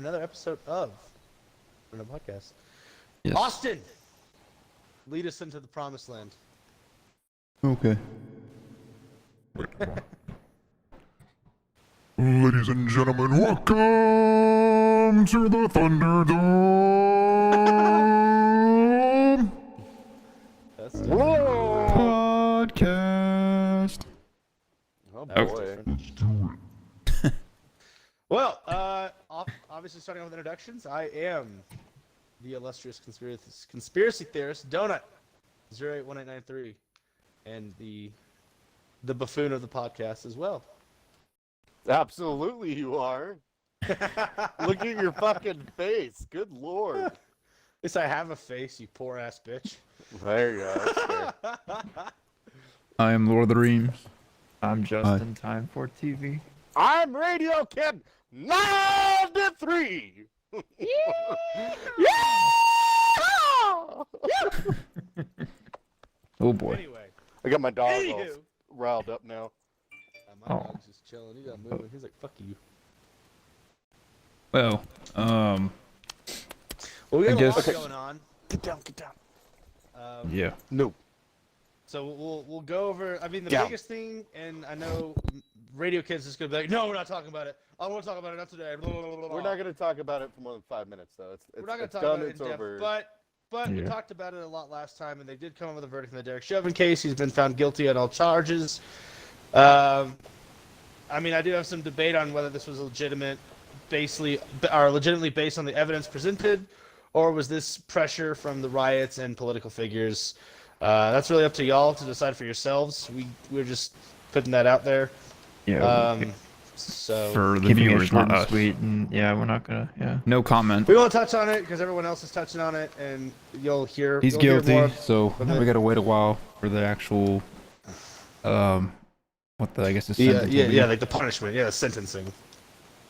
to another episode of the podcast. Yes. Austin, lead us into the promised land. Okay. Ladies and gentlemen, welcome to the Thunderdome That's Podcast. Oh Oh. boy. Let's do it. Well, obviously starting off with introductions, I am the illustrious conspiracy theorist, Donut, 081893, and the buffoon of the podcast as well. Absolutely you are. Look at your fucking face. Good lord. At least I have a face, you poor ass bitch. There you go. That's fair. I am Lord of the Rings. I'm just in time for TV. I'm Radio Kid 93. Oh boy. Anyway, I got my dog all anywho. riled up now. My Oh. dog's just chilling. He's not moving. He's like, fuck you. Well, Well, we got I a guess- lot going on. Get down, get down. yeah. No. So we'll go over. I mean, the Yeah. biggest thing, and I know Radio Kids is gonna be like, no, we're not talking about it. I don't want to talk about it. Not today. Blah, blah, blah, blah, We're blah. not going to talk about it for more than 5 minutes, though. We're not gonna it's talk done, about it it's in depth, over. but we Yeah. talked about it a lot last time, and they did come up with a verdict in the Derek Chauvin case. He's been found guilty on all charges. I mean, I do have some debate on whether this was legitimately based on the evidence presented, or was this pressure from the riots and political figures. That's really up to y'all to decide for yourselves. We're just putting that out there. Yeah. So For the keeping it viewers, short not and us. sweet, and yeah, we're not gonna. Yeah. No comment. we won't touch on it because everyone else is touching on it, and you'll hear. He's you'll hear guilty, more so from we it. gotta wait a while for the actual, what the I guess the Yeah, sentence will be. like the punishment, the sentencing.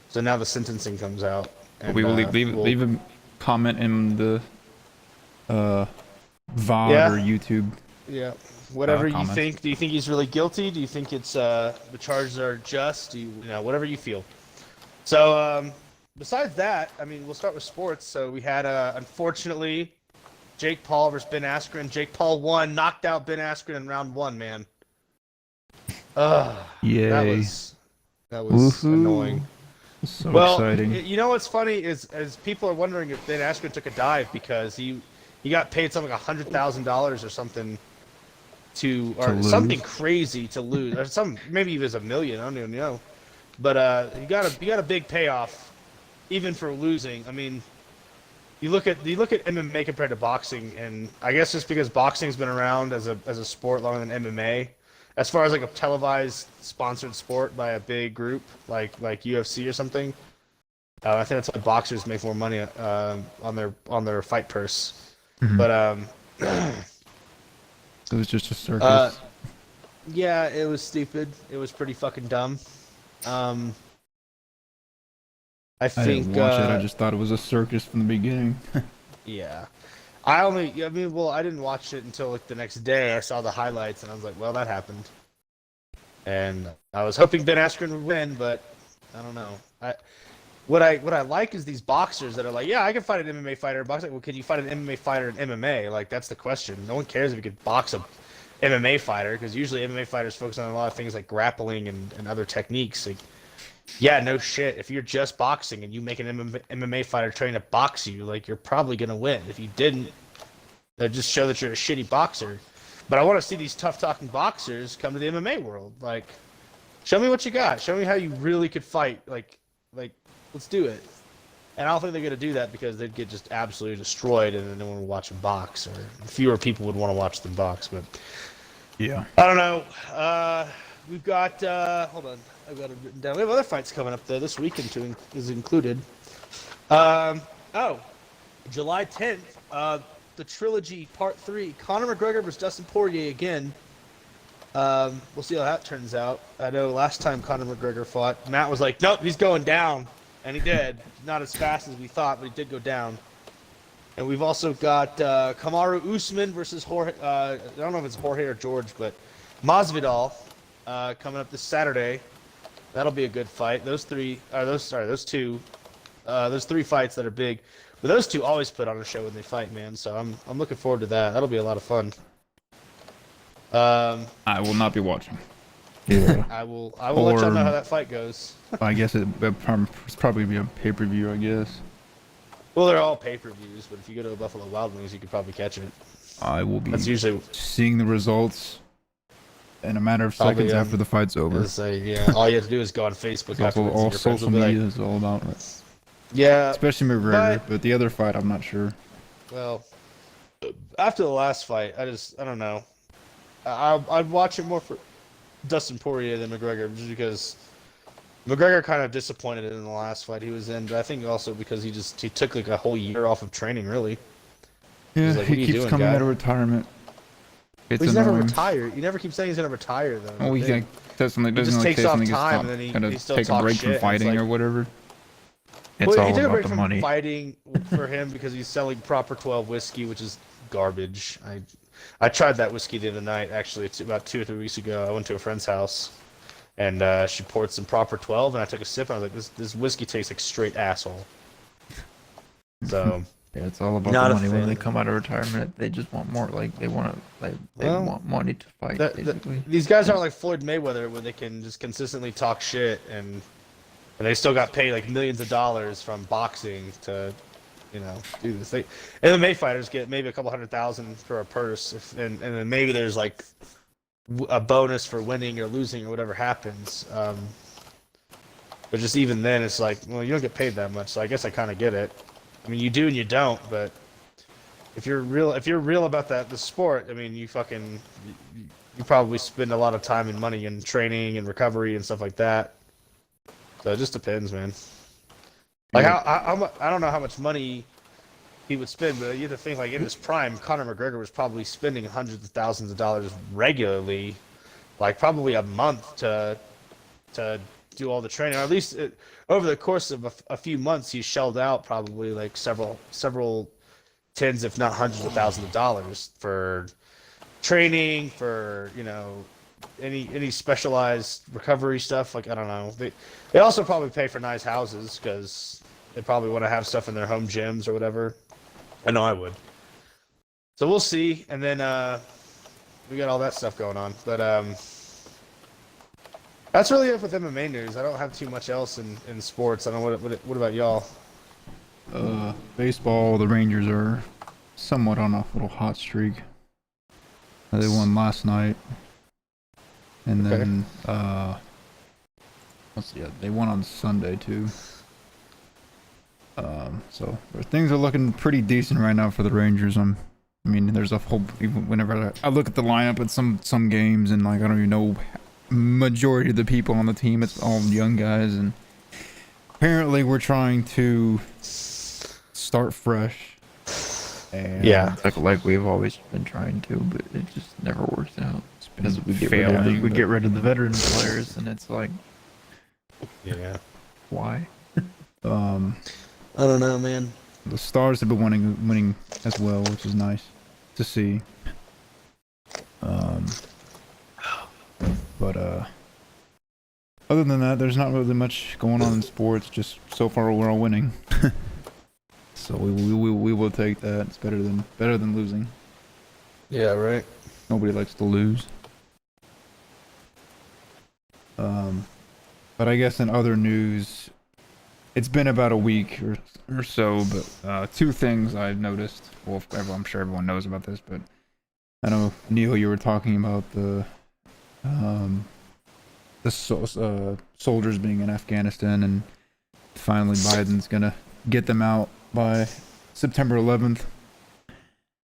So now the sentencing comes out. But we will and, leave a comment in the VOD Yeah. or YouTube. Yeah, whatever you comments. think. Do you think he's really guilty? Do you think it's the charges are just? Do you know whatever you feel? So besides that, I mean, we'll start with sports. So we had unfortunately Jake Paul versus Ben Askren. Jake Paul won, knocked out Ben Askren in round 1. Man, Yay. that was Woohoo. annoying. So Well, exciting. you know what's funny is as people are wondering if Ben Askren took a dive because he got paid something like $100,000 or something or lose. something crazy to lose, or maybe it was $1 million. I don't even know, but you got a big payoff even for losing. I mean, you look at MMA compared to boxing, and I guess just because boxing's been around as a sport longer than MMA. As far as like a televised, sponsored sport by a big group like UFC or something, I think that's why boxers make more money on their fight purse. Mhm. But It was just a circus. yeah, it was stupid. It was pretty fucking dumb. I I think didn't watch it. I just thought it was a circus from the beginning. yeah. I didn't watch it until like the next day. I saw the highlights and I was like, well, that happened. And I was hoping Ben Askren would win, but I don't know. What I like is these boxers that are like, yeah, I can fight an MMA fighter in boxing. Well, can you fight an MMA fighter in MMA? Like, that's the question. No one cares if you could box a MMA fighter, because usually MMA fighters focus on a lot of things like grappling and other techniques. Like, yeah, no shit. If you're just boxing and you make an MMA fighter trying to box you, like, you're probably gonna win. If you didn't, that just show that you're a shitty boxer. But I want to see these tough-talking boxers come to the MMA world. Like, show me what you got. Show me how you really could fight. Like, let's do it. And I don't think they're going to do that because they'd get just absolutely destroyed and then no one would watch them box, or fewer people would want to watch them box. But Yeah. I don't know. We've got, hold on, I've got it written down. We have other fights coming up there this weekend too, is included. July 10th, the trilogy part 3, Conor McGregor versus Dustin Poirier again. We'll see how that turns out. I know last time Conor McGregor fought, Matt was like, nope, he's going down. And he did. Not as fast as we thought, but he did go down. And we've also got Kamaru Usman versus Jorge, I don't know if it's Jorge or George, but Masvidal coming up this Saturday. That'll be a good fight. Those two There's 3 fights that are big, but those 2 always put on a show when they fight, man. So I'm looking forward to that. That'll be a lot of fun. I will not be watching. Yeah. I will let y'all know Or- how that fight goes. I guess it's probably be a pay-per-view, I guess. Well, they're all pay-per-views, but if you go to a Buffalo Wild Wings, you could probably catch it. I will be That's usually seeing the results in a matter of Probably, seconds after the fight's over. yeah. All you have to do is go on Facebook That's afterwards. all and your friends social will be media like, is all about. yeah. Especially McGregor, but the other fight, I'm not sure. Well, after the last fight, I don't know. I'd watch it more for Dustin Poirier than McGregor, just because McGregor kind of disappointed in the last fight he was in, but I think also because he took like a whole year off of training, really. Yeah, He's like, he "What are you keeps doing, coming guy?" out of retirement. It's But he's never annoying. retired. He never keeps saying he's gonna retire though. Oh, he They- like, does something. he Doesn't just like takes say off something. time and then he kind of still take a talks break shit, from and it's fighting like- or whatever. It's Well, all he took a about break the from money. fighting for him because he's selling Proper 12 whiskey, which is garbage. I tried that whiskey the other night, actually. It's about 2 or 3 weeks ago. I went to a friend's house, and she poured some Proper 12, and I took a sip, and I was like, this whiskey tastes like straight asshole. So, Yeah, it's all about Not the a money. When fan. they come out of retirement, they just want more. Like they want to, they Well, want money to fight. Basically. these guys aren't like Floyd Mayweather, where they can just consistently talk shit, and they still got paid like millions of dollars from boxing to, do this. MMA fighters get maybe a couple $100,000 for a purse, and then maybe there's like a bonus for winning or losing or whatever happens. But just even then, it's like, well, you don't get paid that much, so I guess I kind of get it. I mean, you do and you don't, but if you're real about the sport, I mean, you probably spend a lot of time and money in training and recovery and stuff like that. So it just depends, man. Like I don't know how much money he would spend, but you have to think, like, in his prime, Conor McGregor was probably spending hundreds of thousands of dollars regularly, like probably a month to do all the training, or at least over the course of a few months, he shelled out probably like several tens, if not hundreds of thousands of dollars for training, for any specialized recovery stuff. Like, I don't know. They also probably pay for nice houses because they probably want to have stuff in their home gyms or whatever. I know I would. So we'll see. And then we got all that stuff going on, but that's really it with MMA news. I don't have too much else in sports. I don't know what about y'all? Baseball, the Rangers are somewhat on a little hot streak. They won last night. And Okay. then, they won on Sunday too. So things are looking pretty decent right now for the Rangers. I mean, there's a whole, even whenever I look at the lineup at some games, and like I don't even know majority of the people on the team. It's all young guys, and apparently we're trying to start fresh. And Yeah. Like we've always been trying to, but it just never works out. It's because we get failing, we but- get rid of the veteran players, and it's like, Yeah. why? I don't know, man. The Stars have been winning as well, which is nice to see. But other than that, there's not really much going on in sports. Just so far, we're all winning. So we will take that. It's better than losing. Yeah, right. Nobody likes to lose. But I guess in other news, it's been about a week or so, but 2 things I've noticed. Well, I'm sure everyone knows about this, but I know, Neil, you were talking about the soldiers being in Afghanistan, and finally Biden's gonna get them out by September 11th.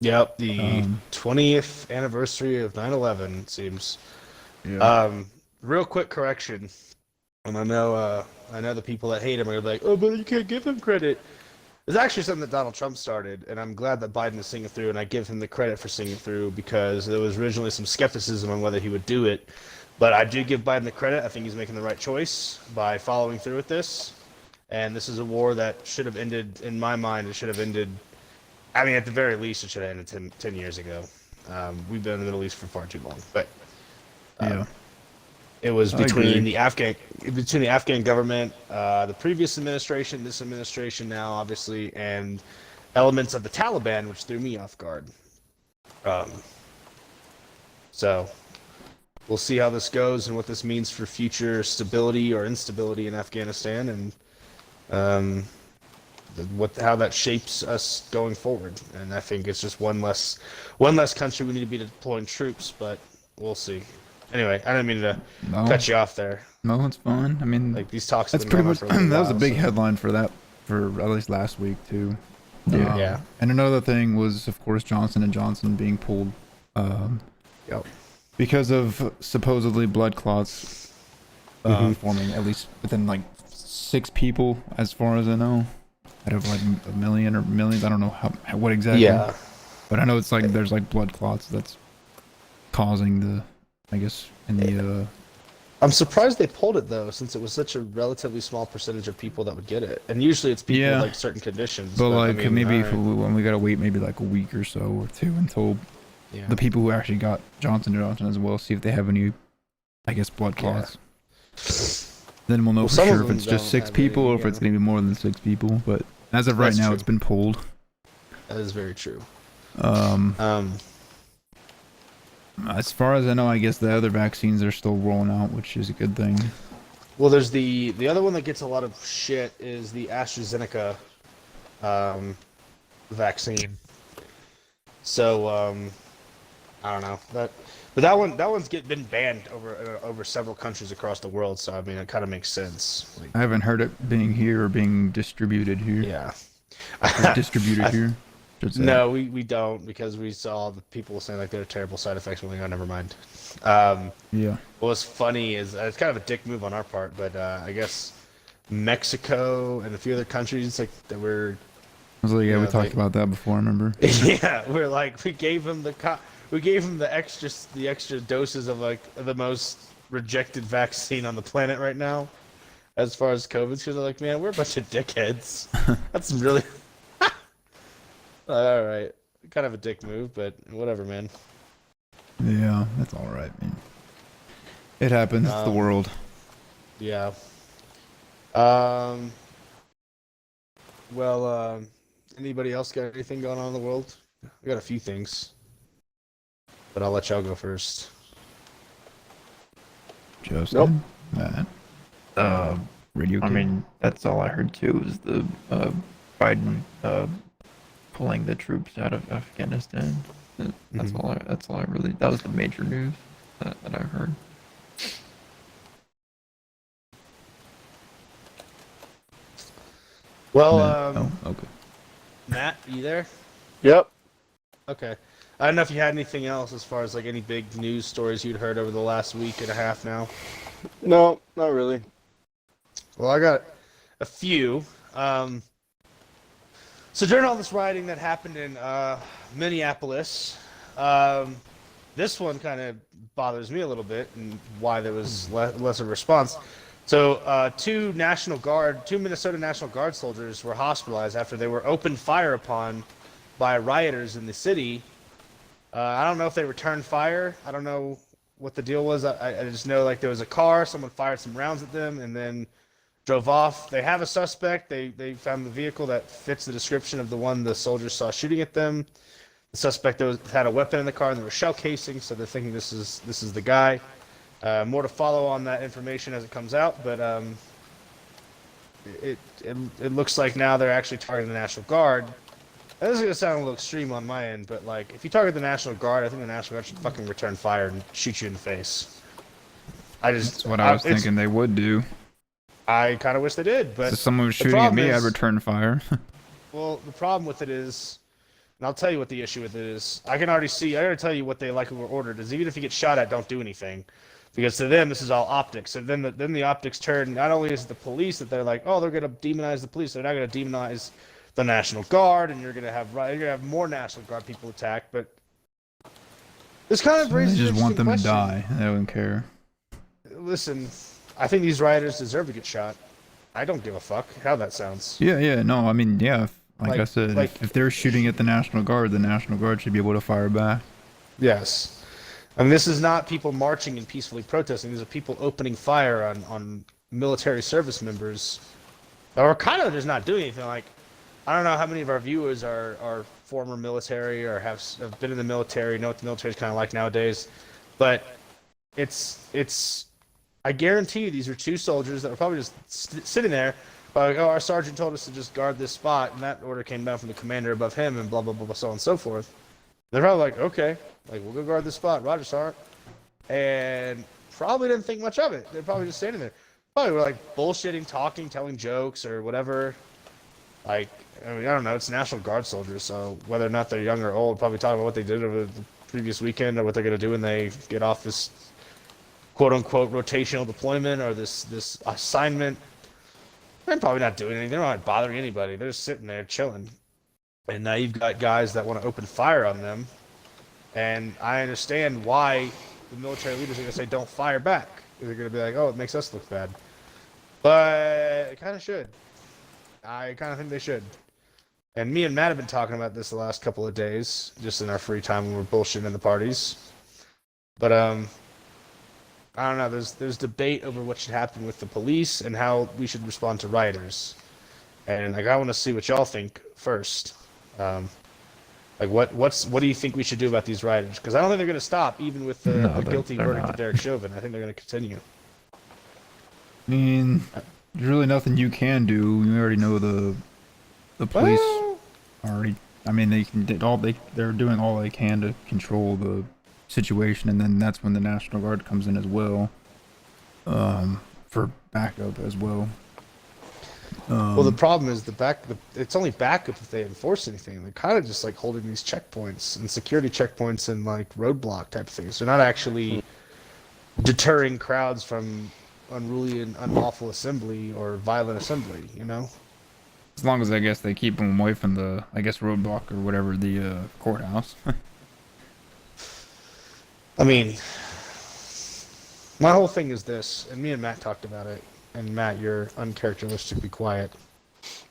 Yep, the 20th Um, anniversary of 9/11, it seems. Yeah. Real quick correction, and I know the people that hate him are like, oh, but you can't give him credit. It's actually something that Donald Trump started, and I'm glad that Biden is seeing it through, and I give him the credit for seeing it through, because there was originally some skepticism on whether he would do it. But I do give Biden the credit. I think he's making the right choice by following through with this. And this is a war that should have ended, in my mind, it should have ended, I mean, at the very least, it should have ended 10 years ago. We've been in the Middle East for far too long. But Yeah. It was I agree. between the Afghan government, the previous administration, this administration now, obviously, and elements of the Taliban, which threw me off guard. So we'll see how this goes and what this means for future stability or instability in Afghanistan, and how that shapes us going forward. And I think it's just one less country we need to be deploying troops, but we'll see. Anyway, I didn't mean to cut you off there. No, it's fine. I mean, Like these talks. that's pretty much that was a big headline for that for at least last week too. Yeah. And another thing was, of course, Johnson & Johnson being pulled Yep. because of supposedly blood clots forming, at least within like 6 people, as far as I know, out of like a million or millions. I don't know what exactly. Yeah. But I know it's like there's like blood clots that's causing the, I guess, in the. I'm surprised they pulled it though, since it was such a relatively small percentage of people that would get it, and usually it's people with like certain conditions. But like I mean, maybe when we gotta wait maybe like a week or so or 2 until the people who actually got Johnson & Johnson as well, see if they have any, I guess, blood clots. Then we'll know for sure if it's just 6 people or if it's gonna be more than 6 people. But as of right now, it's been pulled. That is very true. As far as I know, I guess the other vaccines are still rolling out, which is a good thing. Well, there's the other one that gets a lot of shit is the AstraZeneca vaccine. So I don't know but that one's been banned over several countries across the world. So I mean, it kind of makes sense. Like, I haven't heard it being here or being distributed here. yeah. Distributed here. No, we don't, because we saw the people saying like there are terrible side effects. We're like, oh, never mind. Yeah. What was funny is it's kind of a dick move on our part, but I guess Mexico and a few other countries like that were. I was like, yeah, we talked about that before. I remember. Yeah, we're like we gave him the extra doses of like the most rejected vaccine on the planet right now, as far as COVID. Because they're like, man, we're a bunch of dickheads. That's really. All right, kind of a dick move, but whatever, man. Yeah, that's all right, man. It happens. It's the world. Yeah. Well, anybody else got anything going on in the world? I got a few things, but I'll let y'all go first. Just Nope. Matt. Radio. I mean, that's all I heard too. Was the Biden pulling the troops out of Afghanistan. That's all I really. That was the major news that I heard. Well, okay. Matt, you there? Yep. Okay. I don't know if you had anything else as far as like any big news stories you'd heard over the last week and a half now. No, not really. Well, I got a few. So during all this rioting that happened in Minneapolis, this one kind of bothers me a little bit, and why there was less of a response. So two Minnesota National Guard soldiers were hospitalized after they were opened fire upon by rioters in the city. I don't know if they returned fire. I don't know what the deal was. I just know like there was a car, someone fired some rounds at them, and then drove off. They have a suspect. They found the vehicle that fits the description of the one the soldiers saw shooting at them. The suspect had a weapon in the car, and there were shell casings, so they're thinking this is the guy. More to follow on that information as it comes out, but it looks like now they're actually targeting the National Guard. This is gonna sound a little extreme on my end, but like if you target the National Guard, I think the National Guard should fucking return fire and shoot you in the face. That's what I was thinking they would do. I kind of wish they did, but if someone was shooting at me, I'd return fire. Well, the problem with it is, and I'll tell you what the issue with it is. I can already tell you what they likely were ordered is even if you get shot at, don't do anything. Because to them, this is all optics. And then the optics turn, not only is it the police that they're like, oh, they're going to demonize the police. They're not going to demonize the National Guard, and you're going to have more National Guard people attacked. But this kind of raises They just want them question. to die. They don't care. Listen, I think these rioters deserve to get shot. I don't give a fuck how that sounds. Yeah, no, I mean, yeah, like I said, like- if they're shooting at the National Guard should be able to fire back. Yes. I mean, this is not people marching and peacefully protesting. These are people opening fire on military service members, or kind of just not doing anything. Like, I don't know how many of our viewers are former military or have been in the military, know what the military is kind of like nowadays, but it's. I guarantee you, these are two soldiers that were probably just sitting there, like, oh, our sergeant told us to just guard this spot, and that order came down from the commander above him, and blah blah blah, so on and so forth. They're probably like, okay, like we'll go guard this spot, Roger, Sergeant, and probably didn't think much of it. They're probably just standing there. Probably were like bullshitting, talking, telling jokes or whatever. Like, I mean, I don't know. It's National Guard soldiers, so whether or not they're young or old, probably talking about what they did over the previous weekend or what they're gonna do when they get off this quote-unquote rotational deployment or this assignment. They're probably not doing anything. They're not bothering anybody. They're just sitting there chilling. And now you've got guys that want to open fire on them. And I understand why the military leaders are going to say, don't fire back. They're going to be like, oh, it makes us look bad. But it kind of should. I kind of think they should. And me and Matt have been talking about this the last couple of days, just in our free time when we're bullshitting in the parties. But, I don't know, there's debate over what should happen with the police and how we should respond to rioters. And like I want to see what y'all think first. Like what do you think we should do about these rioters? Because I don't think they're going to stop even with the guilty verdict of Derek Chauvin. I think they're going to continue. I mean, there's really nothing you can do. You already know the police already. I mean, they're doing all they can to control the situation, and then that's when the National Guard comes in as well, for backup as well. Well, the problem is it's only backup if they enforce anything. They're kind of just like holding these checkpoints and security checkpoints and like roadblock type things. They're not actually deterring crowds from unruly and unlawful assembly or violent assembly, you know? As long as I guess they keep them away from the, I guess, roadblock or whatever, the courthouse. I mean, my whole thing is this, and me and Matt talked about it, and Matt, you're uncharacteristically quiet.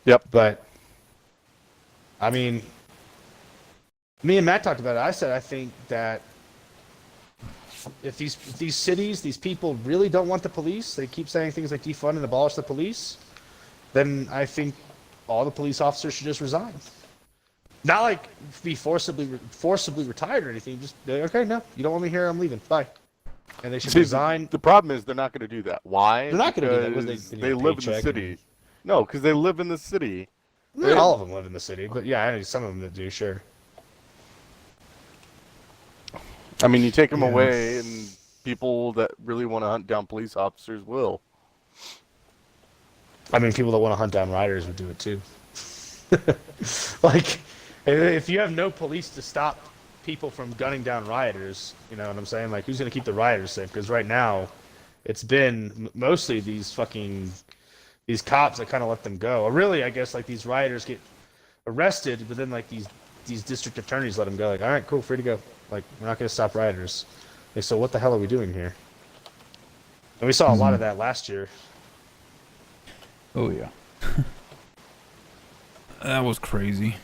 Yep. But, I mean, me and Matt talked about it. I said I think that if these cities, these people really don't want the police, they keep saying things like defund and abolish the police, then I think all the police officers should just resign. Not like be forcibly retired or anything. Just be like, okay, no, you don't want me here. I'm leaving. Bye. And they should resign. The problem is they're not going to do that. Why? They're not going to do that because they live in the city. No, because they live in the city. Not all of them live in the city, but yeah, I know some of them that do. Sure. I mean, you take them away, and people that really want to hunt down police officers will. I mean, people that want to hunt down rioters would do it too. Like, if you have no police to stop people from gunning down rioters, you know what I'm saying? Like, who's going to keep the rioters safe? Because right now, it's been mostly these cops that kind of let them go. Or really, I guess, like, these rioters get arrested, but then, like, these district attorneys let them go. Like, all right, cool, free to go. Like, we're not going to stop rioters. Like, so what the hell are we doing here? And we saw a lot of that last year. Oh, yeah. That was crazy.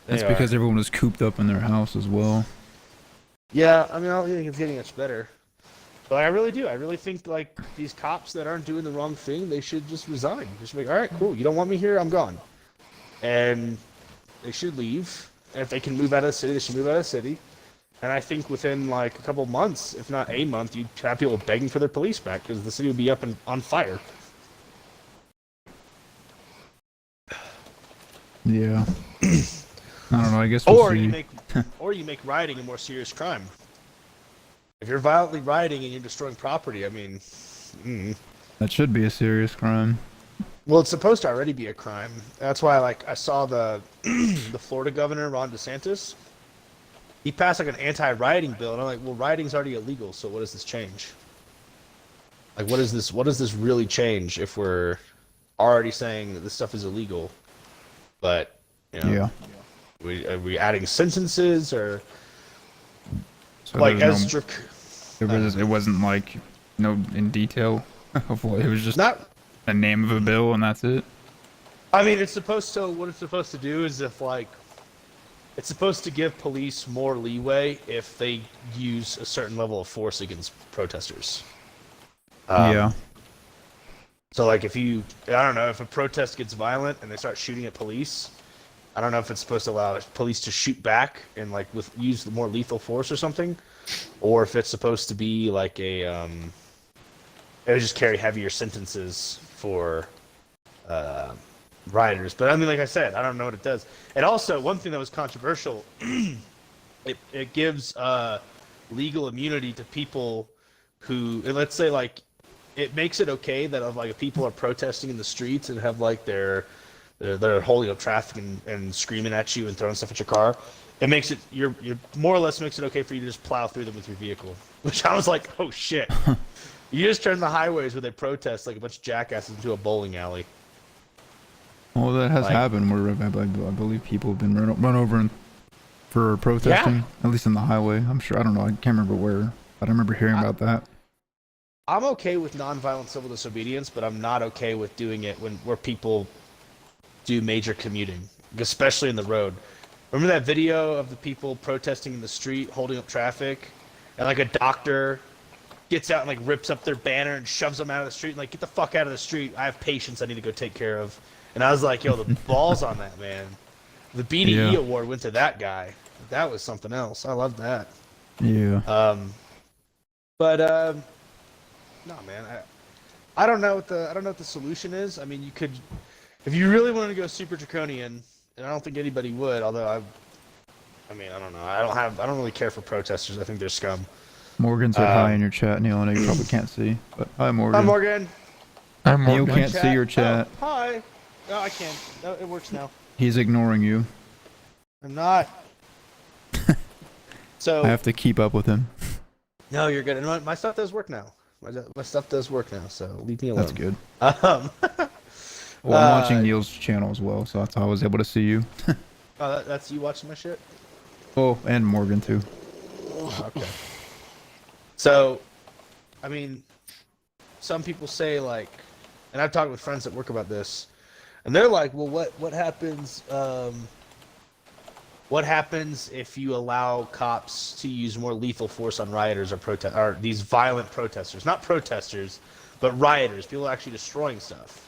That's because everyone was cooped up in their house as well. Yeah, I mean, I don't think it's getting much better. But I really do. I really think, like, these cops that aren't doing the wrong thing, they should just resign. Just be like, all right, cool. You don't want me here? I'm gone. And they should leave. And if they can move out of the city, they should move out of the city. And I think within, like, a couple months, if not a month, you'd have people begging for their police back because the city would be up and on fire. Yeah. I don't know, I guess we'll see. Or you make rioting a more serious crime. If you're violently rioting and you're destroying property, I mean... That should be a serious crime. Well, it's supposed to already be a crime. That's why, like, I saw the the Florida governor, Ron DeSantis. He passed, like, an anti-rioting bill, and I'm like, well, rioting's already illegal, so what does this change? Like, what does this really change if we're already saying that this stuff is illegal? But, you know... Yeah. Are we adding sentences, or... So like, it wasn't, like, in detail of what... It was just... Not... a name of a bill and that's it. I mean, what it's supposed to do is if, like, it's supposed to give police more leeway if they use a certain level of force against protesters. Yeah. So, like, if a protest gets violent and they start shooting at police, I don't know if it's supposed to allow police to shoot back and, like, use the more lethal force or something, or if it's supposed to be, like, it would just carry heavier sentences for rioters. But, I mean, like I said, I don't know what it does. And also, one thing that was controversial, it gives legal immunity to people who, let's say, like, it makes it okay that if people are protesting in the streets and have like they're holding up traffic and screaming at you and throwing stuff at your car, it makes it you're more or less makes it okay for you to just plow through them with your vehicle. Which I was like, oh shit. You just turn the highways where they protest like a bunch of jackasses into a bowling alley. Well, that has happened where I believe people have been run over for protesting, at least on the highway. I'm sure. I don't know. I can't remember where, but I remember hearing about that. I'm okay with nonviolent civil disobedience, but I'm not okay with doing it where people do major commuting, especially in the road. Remember that video of the people protesting in the street, holding up traffic, and like a doctor gets out and like rips up their banner and shoves them out of the street and like, get the fuck out of the street. I have patients I need to go take care of. And I was like, yo, the balls on that, man. The BDE award went to that guy. That was something else. I love that. Yeah. No, man. I don't know what the solution is. I mean, you could, if you really wanted to go super draconian, and I don't think anybody would. Although I mean, I don't know. I don't really care for protesters. I think they're scum. Morgan said hi in your chat, Neil. I know you probably can't see, but hi, Morgan. Hi, Morgan. I'm Neil Morgan. can't see your chat. Oh, hi. No, I can. No, it works now. He's ignoring you. I'm not. So I have to keep up with him. no, you're good. And my stuff does work now. My stuff does work now, so leave me alone. That's good. Um, Well, I'm watching Neil's channel as well, so that's how I was able to see you. oh, that's you watching my shit? Oh, and Morgan too. Okay. So, I mean, some people say like, and I've talked with friends at work about this, and they're like, well, what happens? What happens if you allow cops to use more lethal force on rioters or these violent protesters? Not protesters, but rioters. People actually destroying stuff.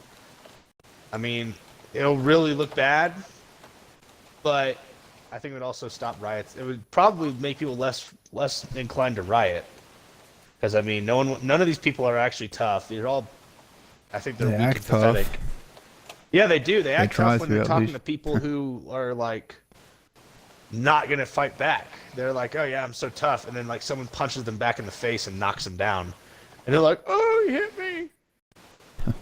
I mean, it'll really look bad, but I think it would also stop riots. It would probably make people less inclined to riot. Because I mean, none of these people are actually tough. They're all, I think they're They weak and act tough. pathetic. Yeah, they do. They act try tough when to, they're at talking least. to people who are like not gonna fight back. They're like, oh yeah, I'm so tough, and then like someone punches them back in the face and knocks them down, and they're like, oh, he hit me.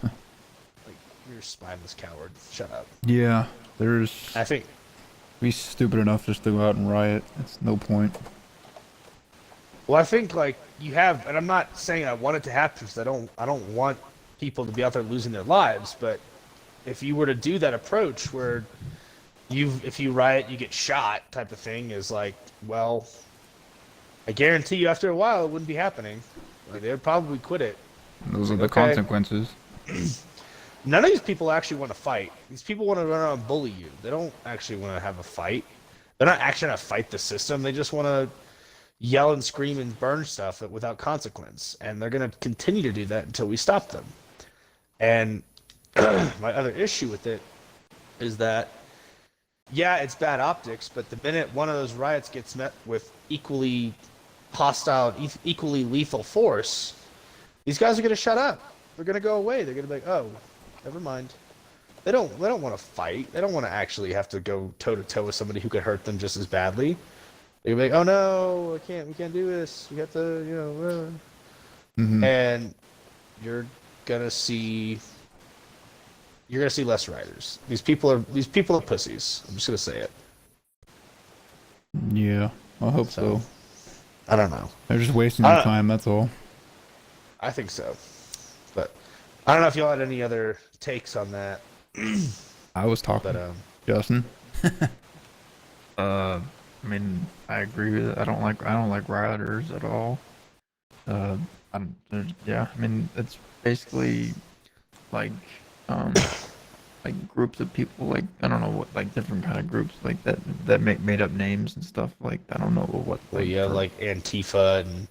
Like, you're a spineless coward. Shut up. Yeah, there's. I think. Be stupid enough just to go out and riot. It's no point. Well, I think like you have, and I'm not saying I want it to happen because I don't want people to be out there losing their lives. But if you were to do that approach where if you riot, you get shot type of thing, is like, well, I guarantee you after a while it wouldn't be happening. Like, they'd probably quit it. Those are the Okay. consequences. None of these people actually want to fight. These people want to run around and bully you. They don't actually want to have a fight. They're not actually going to fight the system. They just want to yell and scream and burn stuff without consequence. And they're going to continue to do that until we stop them. And my other issue with it is that, yeah, it's bad optics, but the minute one of those riots gets met with equally hostile, equally lethal force, these guys are going to shut up. They're going to go away. They're going to be like, oh, never mind. They don't want to fight. They don't want to actually have to go toe-to-toe with somebody who could hurt them just as badly. They're going to be like, oh no, we can't do this. We have to, And you're going to see less riders. These people are pussies. I'm just going to say it. Yeah, I hope so. I don't know. They're just wasting their time, that's all. I think so. But I don't know if y'all had any other takes on that. I was talking. But Justin? I mean, I agree with it. I don't like rioters at all. Yeah, I mean, it's basically like, like groups of people, like I don't know what, like different kind of groups like that made up names and stuff. Like I don't know what. Well, Like, you have like Antifa, and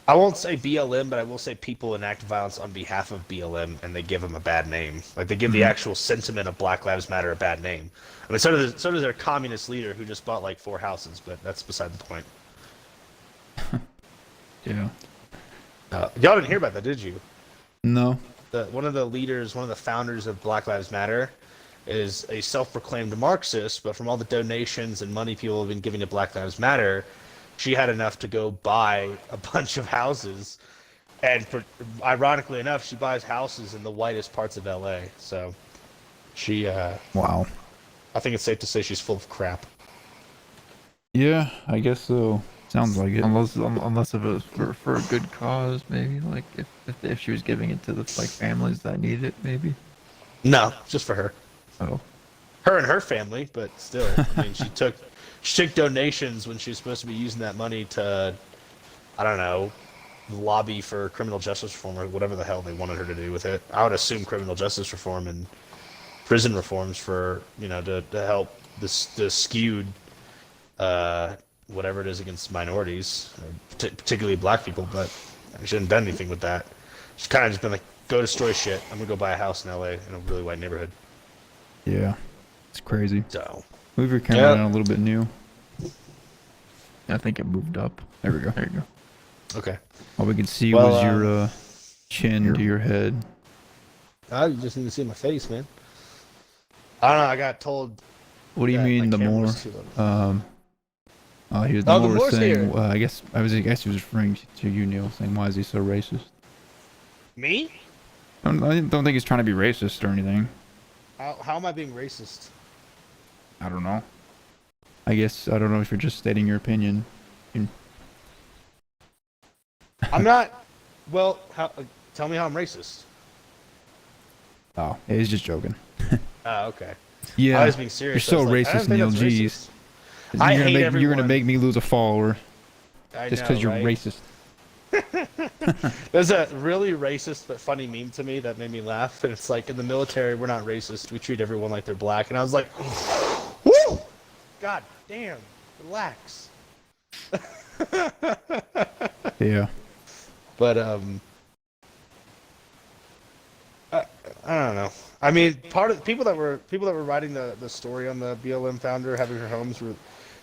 I won't say BLM, but I will say people enact violence on behalf of BLM, and they give them a bad name. Like they give the actual sentiment of Black Lives Matter a bad name. I mean, so does their communist leader who just bought like 4 houses, but that's beside the point. Yeah. Y'all didn't hear about that, did you? No. One of the leaders, one of the founders of Black Lives Matter, is a self-proclaimed Marxist, but from all the donations and money people have been giving to Black Lives Matter, she had enough to go buy a bunch of houses. And ironically enough, she buys houses in the whitest parts of LA. So she, Wow. I think it's safe to say she's full of crap. Yeah, I guess so. Sounds like it. unless if it was for a good cause, maybe like if she was giving it to the like families that need it, maybe. No, just for her. Oh. Her and her family, but still, I mean, she took donations when she was supposed to be using that money to, I don't know, lobby for criminal justice reform or whatever the hell they wanted her to do with it. I would assume criminal justice reform and prison reforms for, you know, to help the skewed, whatever it is against minorities, particularly black people, but she hadn't done anything with that. She's kind of just been like, go destroy shit. I'm gonna go buy a house in LA in a really white neighborhood. Yeah. It's crazy. So Move your camera down a little bit new. I think it moved up. There we go. There you go. okay. All we could see Well, was your chin to your head. Oh, you just need to see my face, man. I don't know. I got told. What do you that mean my the camera more? was too low. The Oh, the more was more's saying. here. I guess he was referring to you, Neil, saying why is he so racist? Me? I don't think he's trying to be racist or anything. How am I being racist? I don't know. I guess I don't know if you're just stating your opinion. I'm not. Well, tell me how I'm racist. Oh, yeah, he's just joking. Oh, okay. Yeah, I was being serious. you're so I was like, I don't racist, think Neil. that's Jeez, racist. I hate You're everyone. gonna make me lose a follower I just know, because you're right? racist. There's a really racist but funny meme to me that made me laugh, and it's like, in the military, we're not racist. We treat everyone like they're black. And I was like, woo! God damn, relax. Yeah. But I don't know. I mean, part of the people that were writing the story on the BLM founder having her homes were,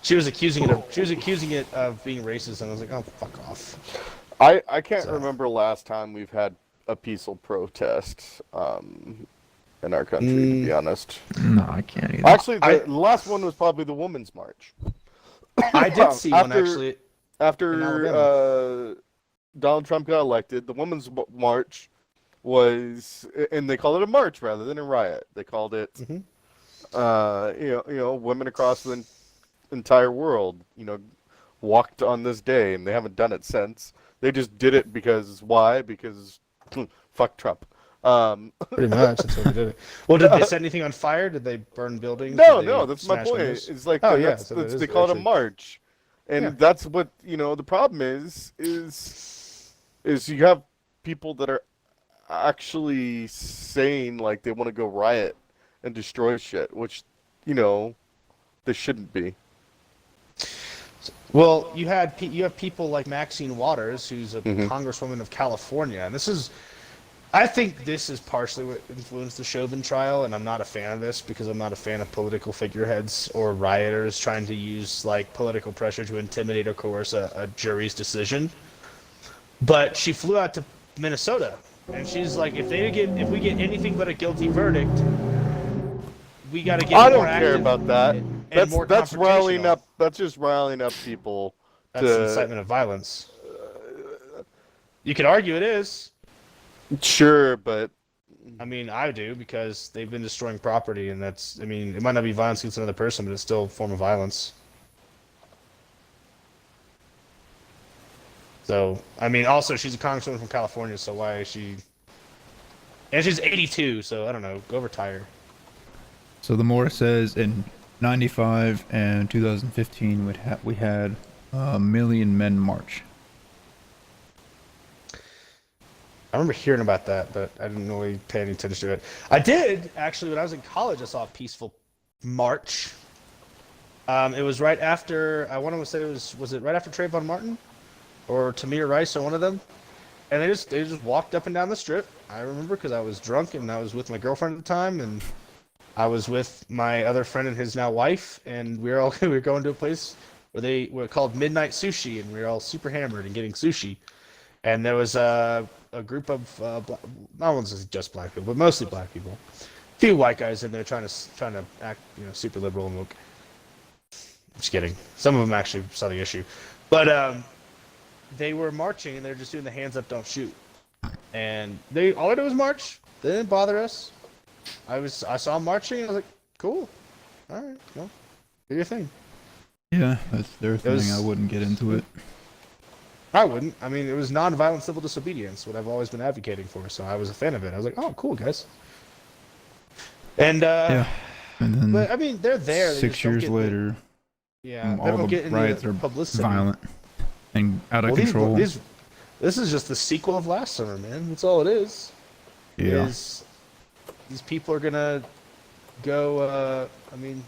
she was accusing it of being racist, and I was like, oh, fuck off. I can't remember last time we've had a peaceful protest in our country, to be honest. No, I can't either. Actually, the last one was probably the Women's March. I did see one actually. In After Donald Trump got elected, the Women's March was, and they called it a march rather than a riot. They called it, women across the entire world, walked on this day, and they haven't done it since. They just did it because why? Because fuck Trump. Pretty much, that's what they did. Well, did they set anything on fire? Did they burn buildings? No, that's my point. Windows? It's like, So they call it a march. And that's what, the problem is you have people that are actually saying, like, they want to go riot and destroy shit, which, they shouldn't be. Well, you have people like Maxine Waters, who's a congresswoman of California, and I think this is partially what influenced the Chauvin trial, and I'm not a fan of this because I'm not a fan of political figureheads or rioters trying to use like political pressure to intimidate or coerce a jury's decision. But she flew out to Minnesota, and she's like, if we get anything but a guilty verdict, we got to get I more don't care active about that. and more That's rallying confrontational. up. That's just rallying up people. That's incitement of violence. You could argue it is. Sure, but I mean, I do, because they've been destroying property, and it might not be violence against another person, but it's still a form of violence. So, I mean, also, she's a congresswoman from California, so why is she... And she's 82, so I don't know, go retire. So the more says in 95 and 2015 we had a million men march. remember hearing about that, but I didn't really pay any attention to it. I did actually when I was in college. I saw a peaceful march. It was right after I want to say was it right after Trayvon Martin or Tamir Rice or one of them, and they just walked up and down the strip. I remember because I was drunk and I was with my girlfriend at the time, and I was with my other friend and his now wife, and we were going to a place where they were called Midnight Sushi, and we were all super hammered and getting sushi. And there was a group of not only just black people, but mostly black people. A few white guys in there trying to act, super liberal and woke. Just kidding. Some of them actually saw the issue, but they were marching and they're just doing the hands up, don't shoot. And all I did was march. They didn't bother us. I saw them marching and I was like, cool. All right, well, do your thing. Yeah, that's their thing. I wouldn't get into it. I wouldn't. I mean, it was nonviolent civil disobedience, what I've always been advocating for. So I was a fan of it. I was like, oh, cool, guys. And yeah, and then but I mean, they're there. They 6 years later, they all don't the get riots are publicity. violent and out of control. This is just the sequel of last summer, man. That's all it is. Yeah. These people are gonna go. I mean,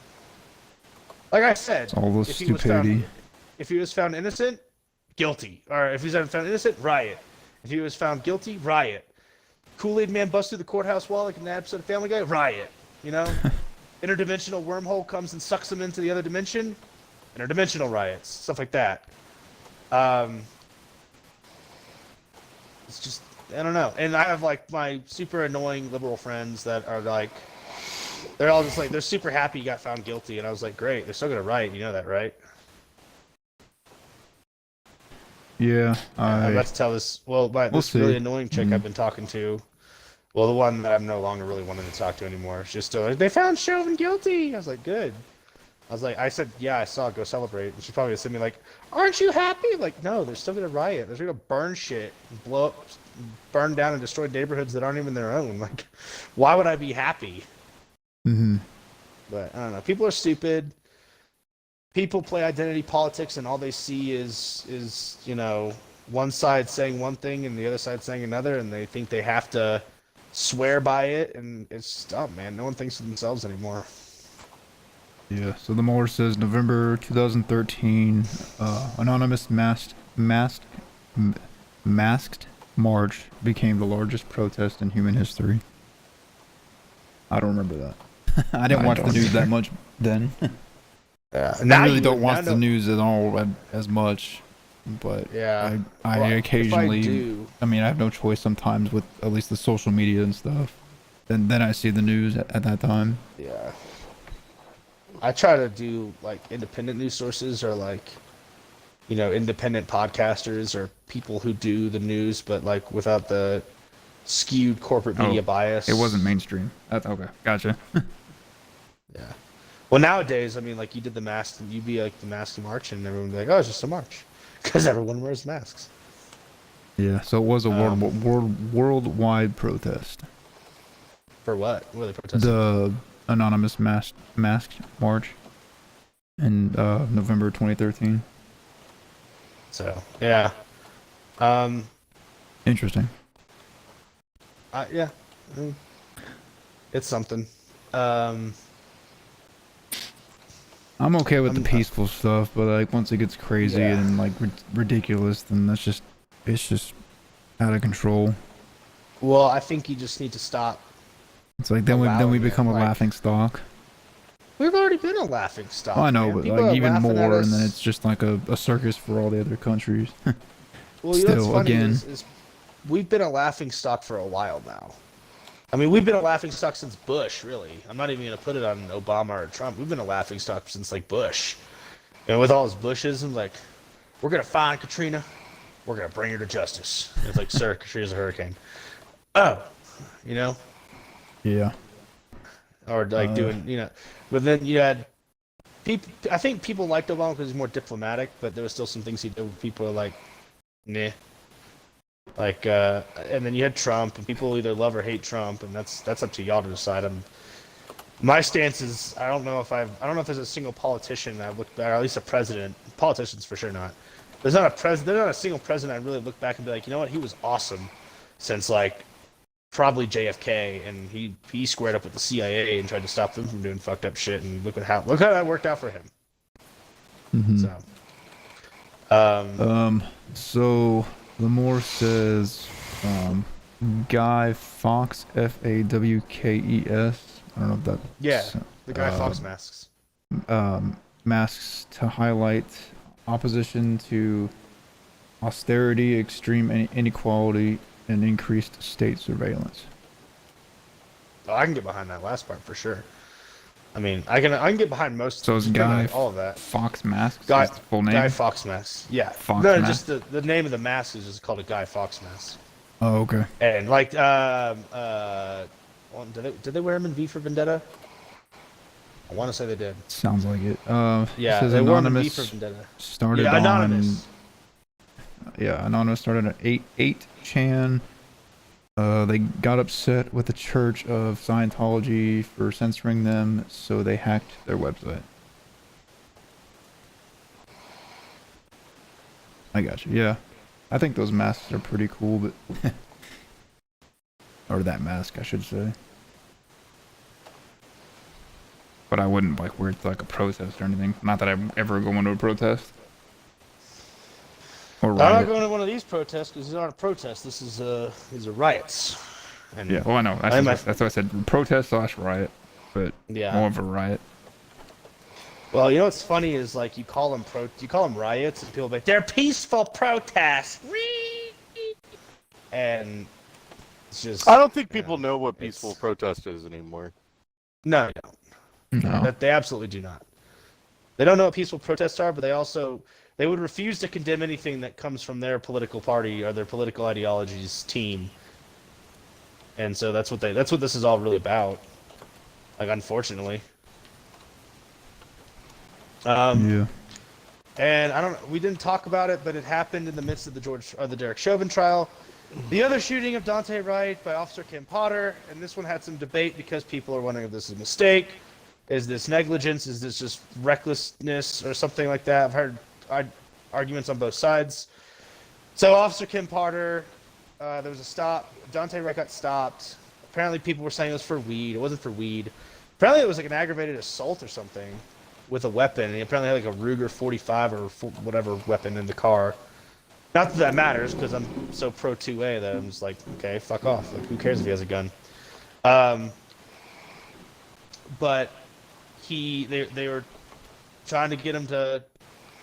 like I said, It's all the stupidity. If he was found innocent, guilty. Or if he's found innocent, riot. If he was found guilty, riot. Kool-Aid Man busts through the courthouse wall like in the episode of Family Guy, riot. Interdimensional wormhole comes and sucks them into the other dimension, interdimensional riots, stuff like that. It's just, I don't know. And I have like my super annoying liberal friends that are like, they're all just like, they're super happy he got found guilty. And I was like, great, they're still gonna riot, you know that, right? Yeah, I'm about to tell this. Well, this really annoying chick I've been talking to. Well, the one that I'm no longer really wanting to talk to anymore. She's still like, they found Chauvin guilty. I was like, good. I said, yeah, I saw it. Go celebrate. And she probably sent me like, aren't you happy? Like, no, they're still gonna riot. They're gonna burn shit, blow up, burn down, and destroy neighborhoods that aren't even their own. Like, why would I be happy? Mm-hmm. But I don't know. People are stupid. People play identity politics, and all they see is one side saying one thing and the other side saying another, and they think they have to swear by it, and it's dumb, man. No one thinks of themselves anymore. Yeah. So the Mueller says November 2013, anonymous masked march became the largest protest in human history. I don't remember that. I didn't watch the news that much then. Yeah, I really don't watch the news at all as much, but yeah, I occasionally. I mean, I have no choice sometimes with at least the social media and stuff. And then I see the news at that time. Yeah, I try to do like independent news sources or like, independent podcasters or people who do the news, but like without the skewed corporate media bias. It wasn't mainstream. Okay, gotcha. Yeah. Well, nowadays, I mean, like you did the mask, and you'd be like the mask march, and everyone would be like, "Oh, it's just a march," because everyone wears masks. Yeah, so it was a worldwide protest. For what? What were they protesting? The anonymous mask march in November 2013. So yeah, interesting. Yeah, I mean, it's something. I'm okay with the peaceful stuff, but like once it gets crazy and like ridiculous, then it's just out of control. Well, I think you just need to stop. It's like then we become a laughing stock. We've already been a laughing stock. Oh, I know, man. but People like are even laughing at more, us. and then it's just like a circus for all the other countries. Well, Still, what's funny again, is we've been a laughing stock for a while now. I mean, we've been a laughing stock since Bush, really. I'm not even going to put it on Obama or Trump. We've been a laughing stock since, like, Bush. And with all his Bushisms, like, we're going to find Katrina. We're going to bring her to justice. And it's like, sir, Katrina's a hurricane. Oh, Yeah. Or, like, But then you had people. I think people liked Obama because he's more diplomatic, but there was still some things he did where people are like, nah. Like, and then you had Trump, and people either love or hate Trump, and that's up to y'all to decide. My stance is, I don't know if there's a single politician I've looked back, or at least a president. Politicians for sure not. There's not a single president I really look back and be like, you know what, he was awesome. since like probably JFK, and he squared up with the CIA and tried to stop them from doing fucked up shit. And look how that worked out for him. Mhm. So, So Lamore says, Guy Fawkes, Fawkes. I don't know if that. yeah, the Guy Fawkes masks. Masks to highlight opposition to austerity, extreme inequality, and increased state surveillance. Oh, I can get behind that last part for sure. I mean, I can get behind most. So it's Guy all of that. Fawkes masks. Guy, is the full name. Guy Fawkes mask. Yeah. Fawkes no, mask? just the name of the mask is just called a Guy Fawkes mask. Oh, okay. And like, did they wear him in V for Vendetta? I want to say they did. Sounds like it. Yeah, it says they wore him in V Anonymous for Vendetta. started Yeah, on. Anonymous. Yeah, Anonymous started at 8chan. They got upset with the Church of Scientology for censoring them, so they hacked their website. I got you. Yeah, I think those masks are pretty cool, but or that mask, I should say. But I wouldn't like wear it to like a protest or anything. Not that I ever go into a protest. Or I'm not riot. going to one of these protests because these aren't a protest. These are riots. And Yeah, well, I know. That's why I said protest / riot, but yeah. more of a riot. Well, you know what's funny is like you call them riots, and people be like, they're peaceful protests. And it's just I don't think people know what peaceful protest is anymore. No, they don't. No. They absolutely do not. They don't know what peaceful protests are, but they would refuse to condemn anything that comes from their political party or their political ideology's team. And so that's what this is all really about. Like, unfortunately. Yeah. And we didn't talk about it, but it happened in the midst of the Derek Chauvin trial. The other shooting of Dante Wright by Officer Kim Potter, and this one had some debate because people are wondering if this is a mistake. Is this negligence? Is this just recklessness or something like that? I've heard arguments on both sides. So Officer Kim Potter, there was a stop. Dante Wright got stopped. Apparently people were saying it was for weed. It wasn't for weed. Apparently it was like an aggravated assault or something with a weapon. And he apparently had like a Ruger 45 or whatever weapon in the car. Not that matters because I'm so pro 2A that I'm just like, okay, fuck off. Like, who cares if he has a gun? But they were trying to get him to,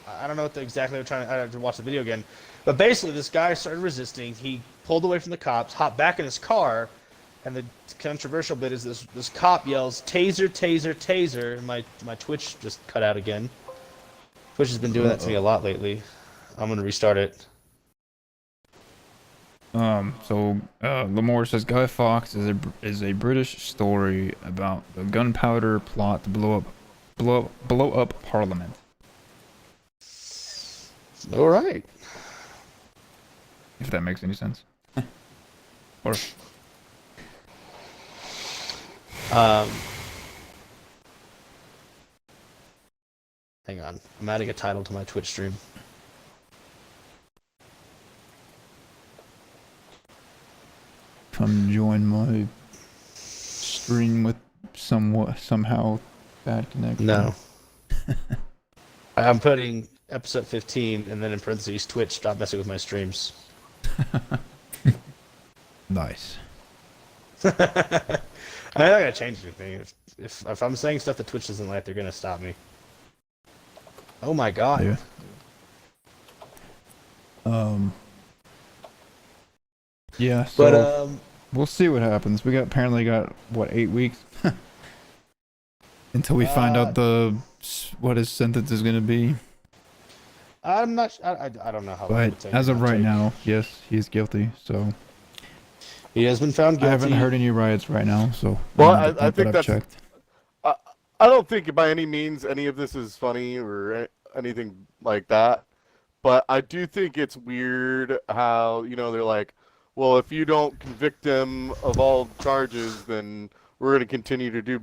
I don't know what exactly they were trying to, I have to watch the video again. But basically this guy started resisting. He pulled away from the cops, hopped back in his car, and the controversial bit is this cop yells, taser, taser, taser. And my Twitch just cut out again. Twitch has been doing that to me a lot lately. I'm going to restart it. So Lamore says Guy Fawkes is a British story about the gunpowder plot to blow up Parliament. All right. If that makes any sense. Or hang on. I'm adding a title to my Twitch stream. come join my stream with somehow bad connection. No. I'm putting episode 15 and then in parentheses Twitch, stop messing with my streams. Nice. I'm not gonna change anything. If I'm saying stuff that Twitch doesn't like, they're gonna stop me. Oh my god. Yeah. Yeah, so But we'll see what happens. We apparently got what, 8 weeks until we find out what his sentence is gonna be. I'm not. I don't know how. long it But takes. as of I'll right take- now, yes, he's guilty. So he has been found guilty. I haven't heard any riots right now. So Well, not I that think I've that's- checked. I don't think by any means any of this is funny or anything like that. But I do think it's weird how, they're like, well, if you don't convict him of all charges, then we're going to continue to do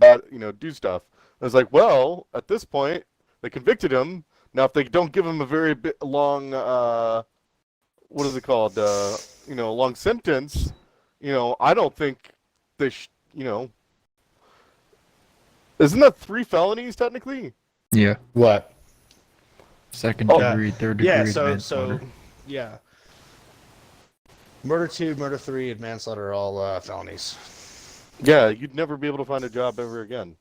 stuff. I was like, well, at this point, they convicted him. Now, if they don't give him a very long, what is it called? Long sentence, I don't think they isn't that 3 felonies technically? Yeah. What? Second Oh, degree, third degree Yeah. So manslaughter. yeah. Murder 2, murder 3, and manslaughter are all felonies. Yeah, you'd never be able to find a job ever again.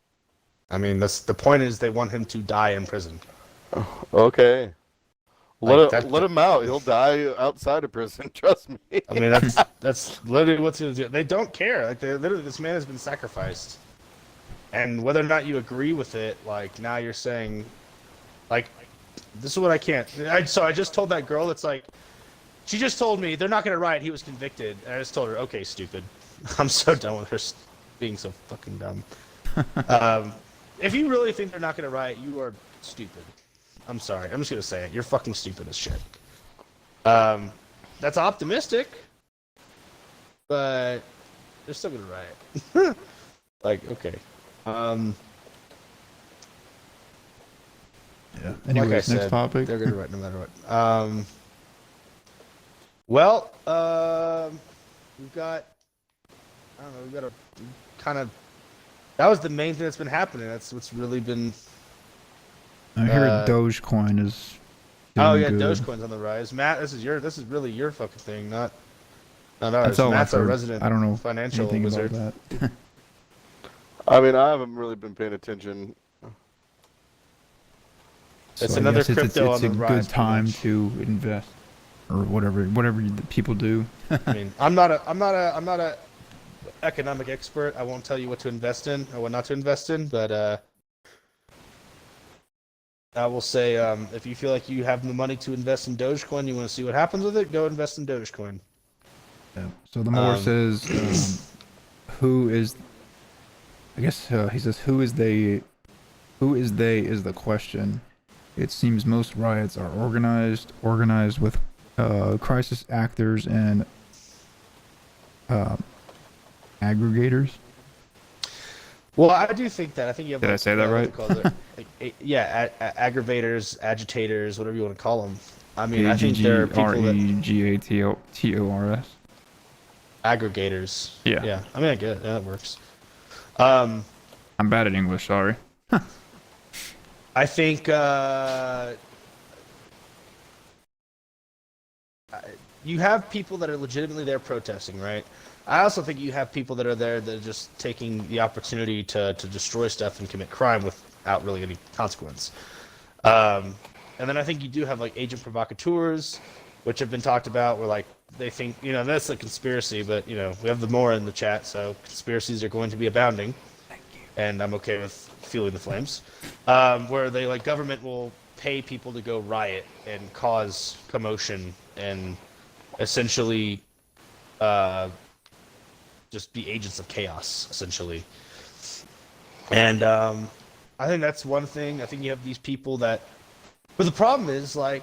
I mean, that's the point. Is they want him to die in prison. Okay. Like, Let him out. He'll die outside of prison. Trust me. I mean, that's literally what's going to do. They don't care. Like, literally, this man has been sacrificed, and whether or not you agree with it, like now you're saying, like, this is what I can't. So I just told that girl. It's like, she just told me they're not going to riot. He was convicted, and I just told her, okay, stupid. I'm so done with her being so fucking dumb. If you really think they're not going to riot, you are stupid. I'm sorry. I'm just going to say it. You're fucking stupid as shit. That's optimistic, but they're still going to riot. Like, okay. Yeah. Anyways, like I next said, topic. They're going to riot no matter what. Well, we've got, I don't know, we've got a kind of, that was the main thing that's been happening. That's what's really been. I hear Dogecoin is. Oh doing yeah, good. Dogecoin's on the rise. Matt, this is really your fucking thing, not ours. That's all Matt's I've our heard. resident I don't know financial anything wizard. about that. I mean, I haven't really been paying attention. It's I another guess crypto it's on the a rise, good pretty time much. to invest, or whatever people do. I mean, I'm not a economic expert. I won't tell you what to invest in or what not to invest in, but I will say, if you feel like you have the money to invest in Dogecoin, you want to see what happens with it, go invest in Dogecoin. Yeah. So the more says, who is? I guess he says, who is they? Who is they is the question. It seems most riots are organized with crisis actors and aggregators. Well, I do think that. I think you have. Did I say that right? Yeah, aggravators, agitators, whatever you want to call them. I mean, I think there are people that AGGATORS. aggregators. Yeah. Yeah. I mean, I get it. Yeah, that works. I'm bad at English. Sorry. I think you have people that are legitimately there protesting, right? I also think you have people that are there that are just taking the opportunity to destroy stuff and commit crime without really any consequence. And then I think you do have like agent provocateurs, which have been talked about, where like they think, that's a conspiracy, but we have the more in the chat, so conspiracies are going to be abounding. And I'm okay with feeling the flames, where they like government will pay people to go riot and cause commotion and essentially just be agents of chaos, essentially. And I think that's one thing. I think you have these people that, but the problem is, like,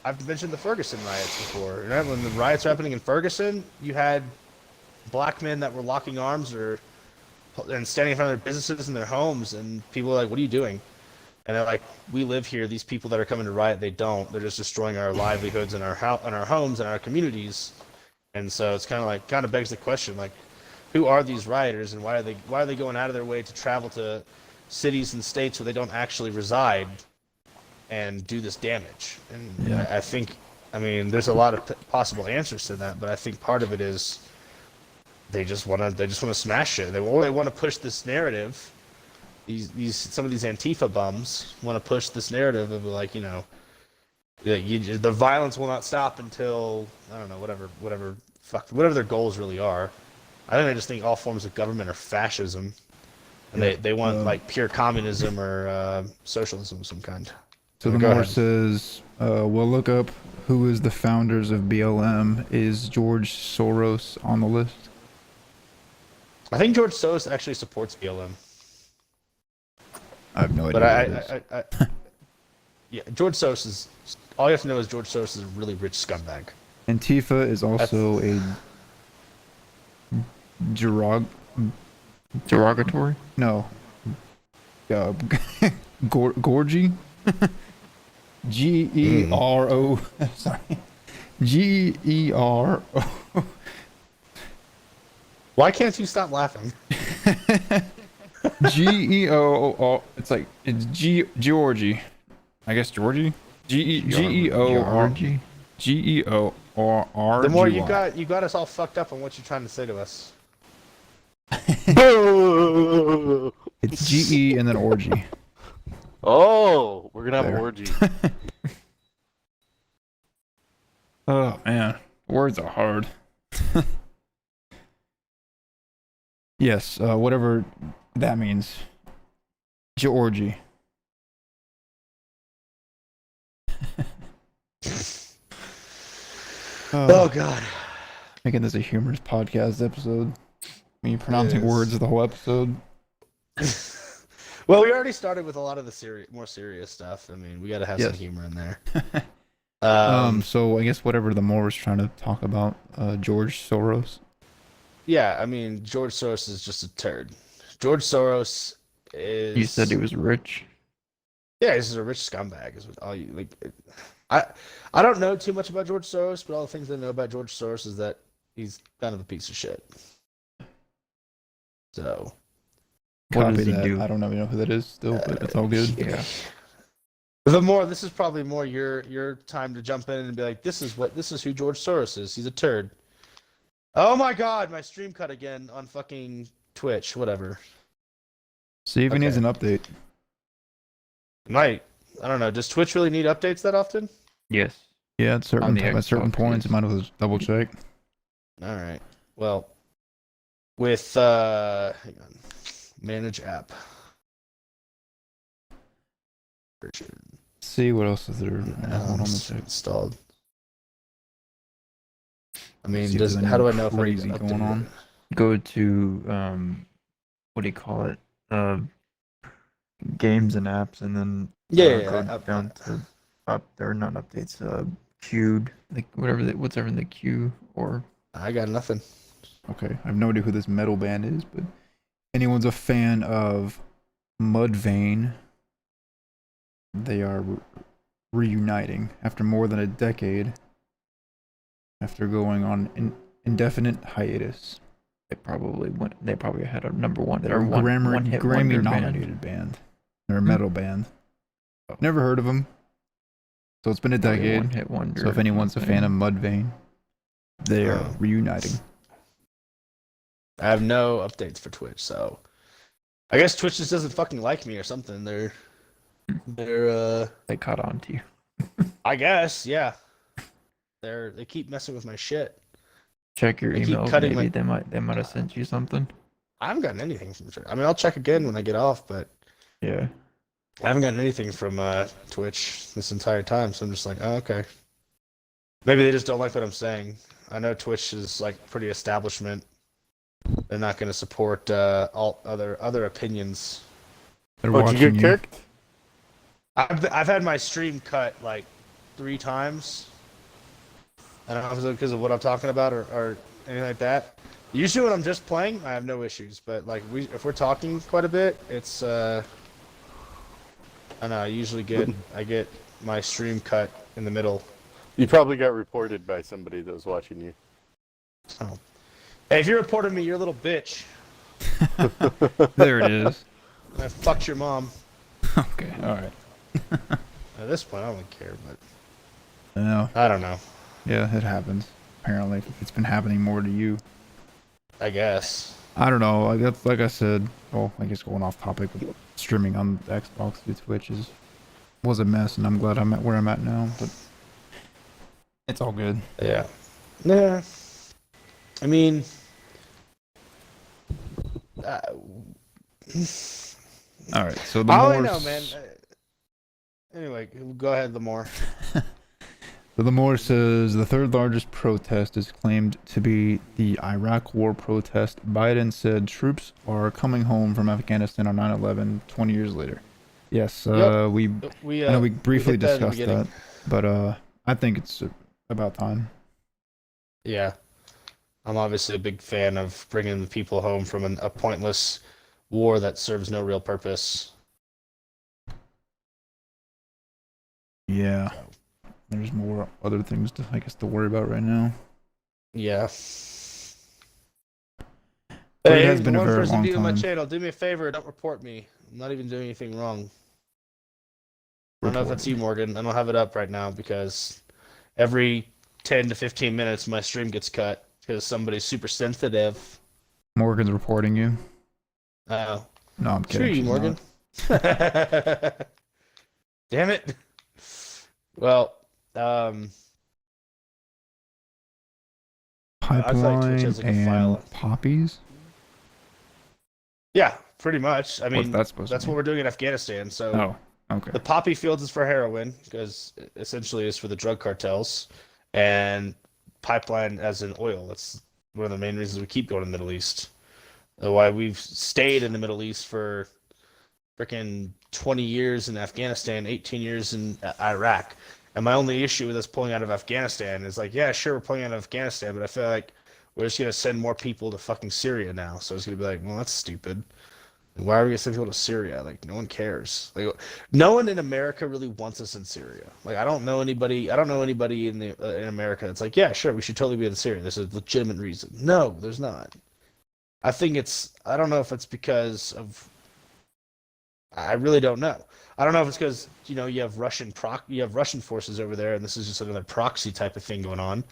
I've mentioned the Ferguson riots before. When the riots were happening in Ferguson, you had black men that were locking arms and standing in front of their businesses and their homes, and people are like, what are you doing? And they're like, we live here. These people that are coming to riot, they don't. They're just destroying our livelihoods and our homes and our communities. And so it's kind of begs the question, like, who are these rioters, and why are they going out of their way to travel to cities and states where they don't actually reside and do this damage? And Yeah. I think, there's a lot of possible answers to that, but I think part of it is they just want to smash it. They want to push this narrative. Some of these Antifa bums want to push this narrative of like, the violence will not stop until, I don't know, whatever their goals really are. I think they just think all forms of government are fascism, and they want like pure communism or socialism of some kind. So the Go more ahead. says, we'll look up who is the founders of BLM. Is George Soros on the list? I think George Soros actually supports BLM, I have no idea. but yeah, George Soros is. All you have to know is George Soros is a really rich scumbag. Antifa is also a Derogatory? no. Gorgy? Gero. Sorry. Gero. Why can't you stop laughing? Geor. It's Georgie. I guess Georgie. Geor. Georgie? Georr. The more you got us all fucked up on what you're trying to say to us. Boo! It's GE and then orgy. Oh, we're gonna have There. an orgy. Oh man, words are hard. Yes, whatever that means. Georgie. Oh God. Making this a humorous podcast episode. Me pronouncing It is. words the whole episode. Well, we already started with a lot of the more serious stuff. I mean, we got to have some Yes. humor in there. So I guess whatever the more was trying to talk about, George Soros. Yeah, I mean, George Soros is just a turd. George Soros is. You said he was rich. Yeah, he's a rich scumbag. Is what all you like. I don't know too much about George Soros, but all the things I know about George Soros is that he's kind of a piece of shit. So. What Copy does he that. do? I don't even know who that is still, but it's all good. Yeah. This is probably more your time to jump in and be like, this is who George Soros is. He's a turd. Oh my God, my stream cut again on fucking Twitch. Whatever. See if he needs Okay. an update. I don't know. Does Twitch really need updates that often? Yes. Yeah, at certain the certain Xbox, points, yes. might as well double check. All right. Well, with hang on, manage app. Version. See what else is there. Hold on a sec. Installed. I mean, See if there's how do I anything know if I need crazy to going update on? it? Go to what do you call it? Games and apps, and then go down to not updates. Queued, like whatever the queue or. I got nothing. Okay, I have no idea who this metal band is, but anyone's a fan of Mudvayne, they are reuniting after more than a decade after going on an indefinite hiatus. They probably had a number one. They're a Grammy nominated band. They're a metal band. Never heard of them. So it's been a decade. One hit wonder. So if anyone's a fan of Mudvayne, they are Oh. reuniting. I have no updates for Twitch, so I guess Twitch just doesn't fucking like me or something. They're They caught on to you. I guess, yeah. They keep messing with my shit. Check your They keep emails. cutting Maybe they might have sent you something. I haven't gotten anything from Twitch. I mean, I'll check again when I get off, but Yeah. I haven't gotten anything from Twitch this entire time. So I'm just like, oh, okay. Maybe they just don't like what I'm saying. I know Twitch is like pretty establishment. They're not going to support all other opinions. They're Oh, did you watching get kicked? I've had my stream cut like 3 times. I don't know if it's because of what I'm talking about or anything like that. Usually when I'm just playing, I have no issues. But like if we're talking quite a bit, it's I don't know. I usually get my stream cut in the middle. You probably got reported by somebody that was watching you. Oh. Hey, if you reported me, you're a little bitch. There it is. I fucked your mom. Okay, alright. At this point, I don't really care, but No. I don't know. Yeah, it happens. Apparently, it's been happening more to you. I guess. I don't know. Like I said. Oh, I guess going off topic, but streaming on the Xbox through Twitch was a mess, and I'm glad I'm at where I'm at now. But it's all good. Yeah. Yeah. I mean. All right. So the All I more know, man. Anyway, go ahead, Lamore. So the more says the third largest protest is claimed to be the Iraq War protest. Biden said troops are coming home from Afghanistan on 9/11 20 years later. Yes, Yep. I know we briefly hit that in the discussed beginning. that, but I think it's about time. Yeah. I'm obviously a big fan of bringing the people home from a pointless war that serves no real purpose. Yeah. There's more other things to, I guess, to worry about right now. Yeah. But it Hey, has been the a one very person long viewing my time. channel, do me a favor, don't report me. I'm not even doing anything wrong. I don't know if that's you, Morgan. I don't have it up right now because every 10 to 15 minutes my stream gets cut because somebody's super sensitive. Morgan's reporting you. Oh. No, I'm Screw kidding. you, She's Morgan. not. Damn it. Well, I feel like Twitch Pipeline has like a file. and poppies. Yeah, pretty much. I What's mean, that supposed to that's what mean? we're doing in Afghanistan. So Oh, okay. the poppy fields is for heroin because essentially it's for the drug cartels, and pipeline as in oil. That's one of the main reasons we keep going to the Middle East. Why we've stayed in the Middle East for freaking 20 years in Afghanistan, 18 years in Iraq. And my only issue with us pulling out of Afghanistan is like, yeah, sure, we're pulling out of Afghanistan, but I feel like we're just going to send more people to fucking Syria now. So it's going to be like, well, that's stupid. Why are we going to send people to Syria? Like, no one cares. Like, no one in America really wants us in Syria. Like, I don't know anybody in the in America that's like, yeah, sure, we should totally be in Syria. There's a legitimate reason. No, there's not. I don't know if it's because of, I really don't know. I don't know if it's because you have Russian forces over there, and this is just another proxy type of thing going on,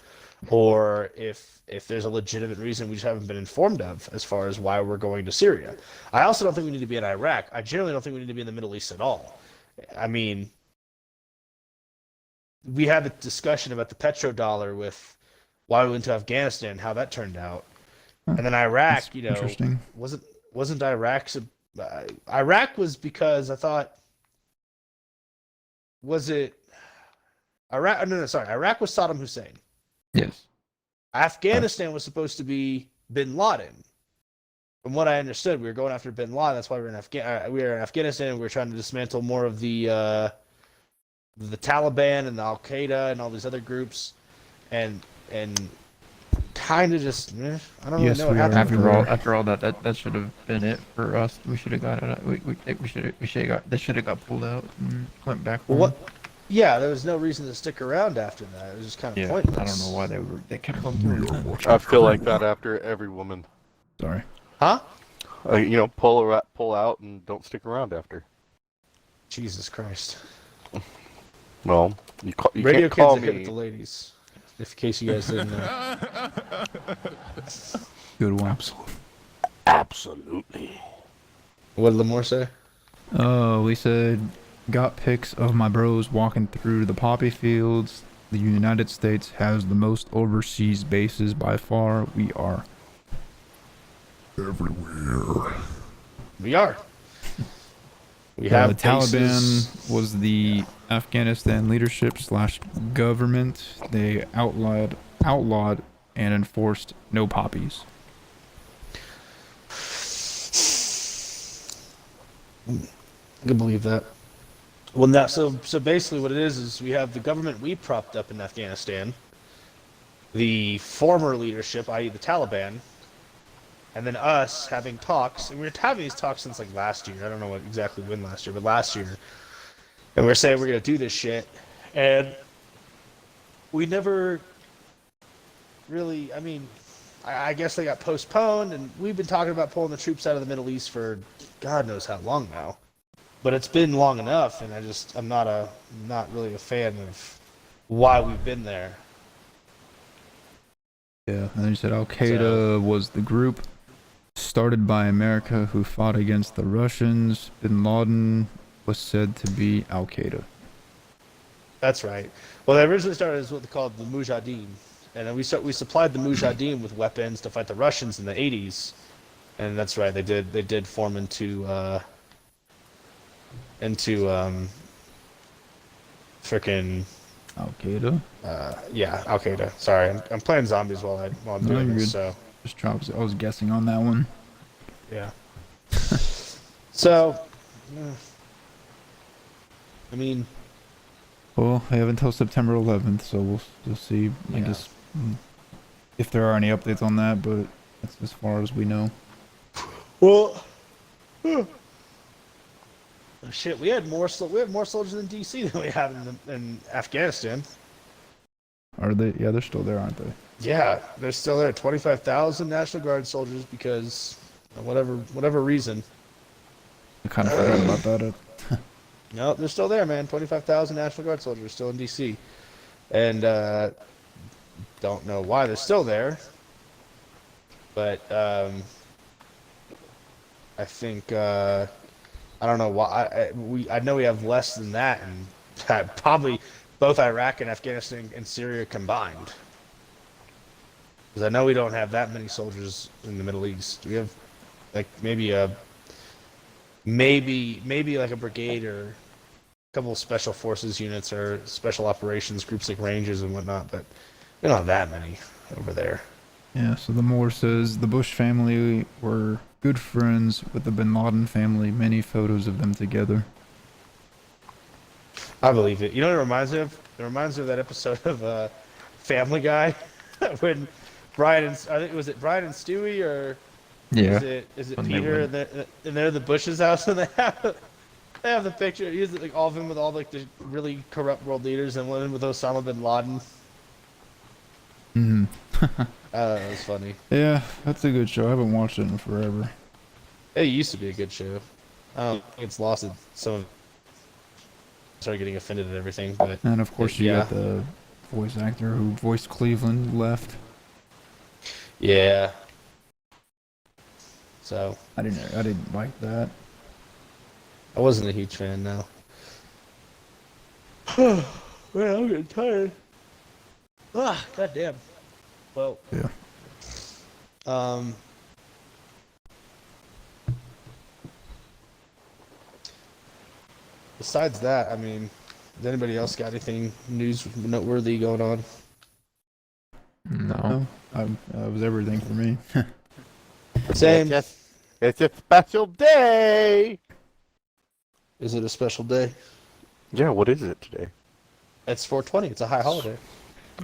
or if there's a legitimate reason we just haven't been informed of as far as why we're going to Syria. I also don't think we need to be in Iraq. I generally don't think we need to be in the Middle East at all. I mean, we had a discussion about the petrodollar with why we went to Afghanistan, how that turned out, and then Iraq. That's interesting. Wasn't Iraq? Iraq was because I thought, was it Iraq? No, sorry. Iraq was Saddam Hussein. Yes. Afghanistan was supposed to be Bin Laden. From what I understood, we were going after Bin Laden. That's why we were in Afghanistan. We were trying to dismantle more of the Taliban and the Al Qaeda and all these other groups, and kind of just I don't really know what happened. After all that should have been it for us. We should have got it. We should have got pulled out and went back. Well, what? Yeah, there was no reason to stick around after that. It was just kind of pointless. I don't know why they kept on doing that. I feel like that after every woman. Sorry. Huh? Pull out and don't stick around after. Jesus Christ. Well, you Radio can't call kids are hip with me. the ladies. In case you guys didn't know. Good one. Absolutely. What did Lamore say? Oh, we said, got pics of my bros walking through the poppy fields. The United States has the most overseas bases by far. We are. Everywhere. We are. We have the bases. Taliban was the Afghanistan leadership / government. They outlawed and enforced no poppies. I can believe that. Well, now, so basically what it is we have the government we propped up in Afghanistan, the former leadership, i.e. the Taliban, and then us having talks, and we were having these talks since like last year. I don't know exactly when last year, but last year. And we're saying we're going to do this shit. And we never really, I mean, I guess they got postponed, and we've been talking about pulling the troops out of the Middle East for God knows how long now. But it's been long enough, and I'm not really a fan of why we've been there. Yeah, and then you said Al Qaeda was the group started by America who fought against the Russians. Bin Laden was said to be Al Qaeda. That's right. Well, they originally started as what they called the Mujahideen, and then we supplied the Mujahideen with weapons to fight the Russians in the 80s, and that's right. They did form into freaking Al Qaeda. Yeah, Al Qaeda. Sorry, I'm playing zombies while I'm doing you're this. good. So Just try, I was guessing on that one. yeah. So, I mean, Well, I have until September 11th, so we'll see. I Yeah. guess if there are any updates on that, but that's as far as we know. well, shit, we have more soldiers in DC than we have in Afghanistan. Are they? Yeah, they're still there, aren't they? Yeah, they're still there. 25,000 National Guard soldiers because whatever reason. I kind of forgot about that. No, they're still there, man. 25,000 National Guard soldiers still in D.C. And don't know why they're still there. But I think I don't know why. I know we have less than that, and probably both Iraq and Afghanistan and Syria combined. Because I know we don't have that many soldiers in the Middle East. We have like maybe like a brigade or a couple of special forces units or special operations groups like Rangers and whatnot, but we don't have that many over there. Yeah, so the Moore says the Bush family were good friends with the Bin Laden family. Many photos of them together. I believe it. You know what it reminds me of? It reminds me of that episode of Family Guy when Brian and I think was it Brian and Stewie or Yeah. is it When they Peter went- and they're at the Bush's house and they have the picture. He's like all of them with all like the really corrupt world leaders and one with Osama bin Laden. Hmm. That was funny. Yeah, that's a good show. I haven't watched it in forever. It used to be a good show. I don't think it's lost some of started getting offended at everything, but And of course, you yeah. got the voice actor who voiced Cleveland left. yeah. So I didn't like that. I wasn't a huge fan now. Man, I'm getting tired. Ah, goddamn. Well. Yeah. Besides that, I mean, does anybody else got anything noteworthy going on? No. That was everything for me. Same. It's a special day. Is it a special day? Yeah, what is it today? It's 420. It's a high holiday.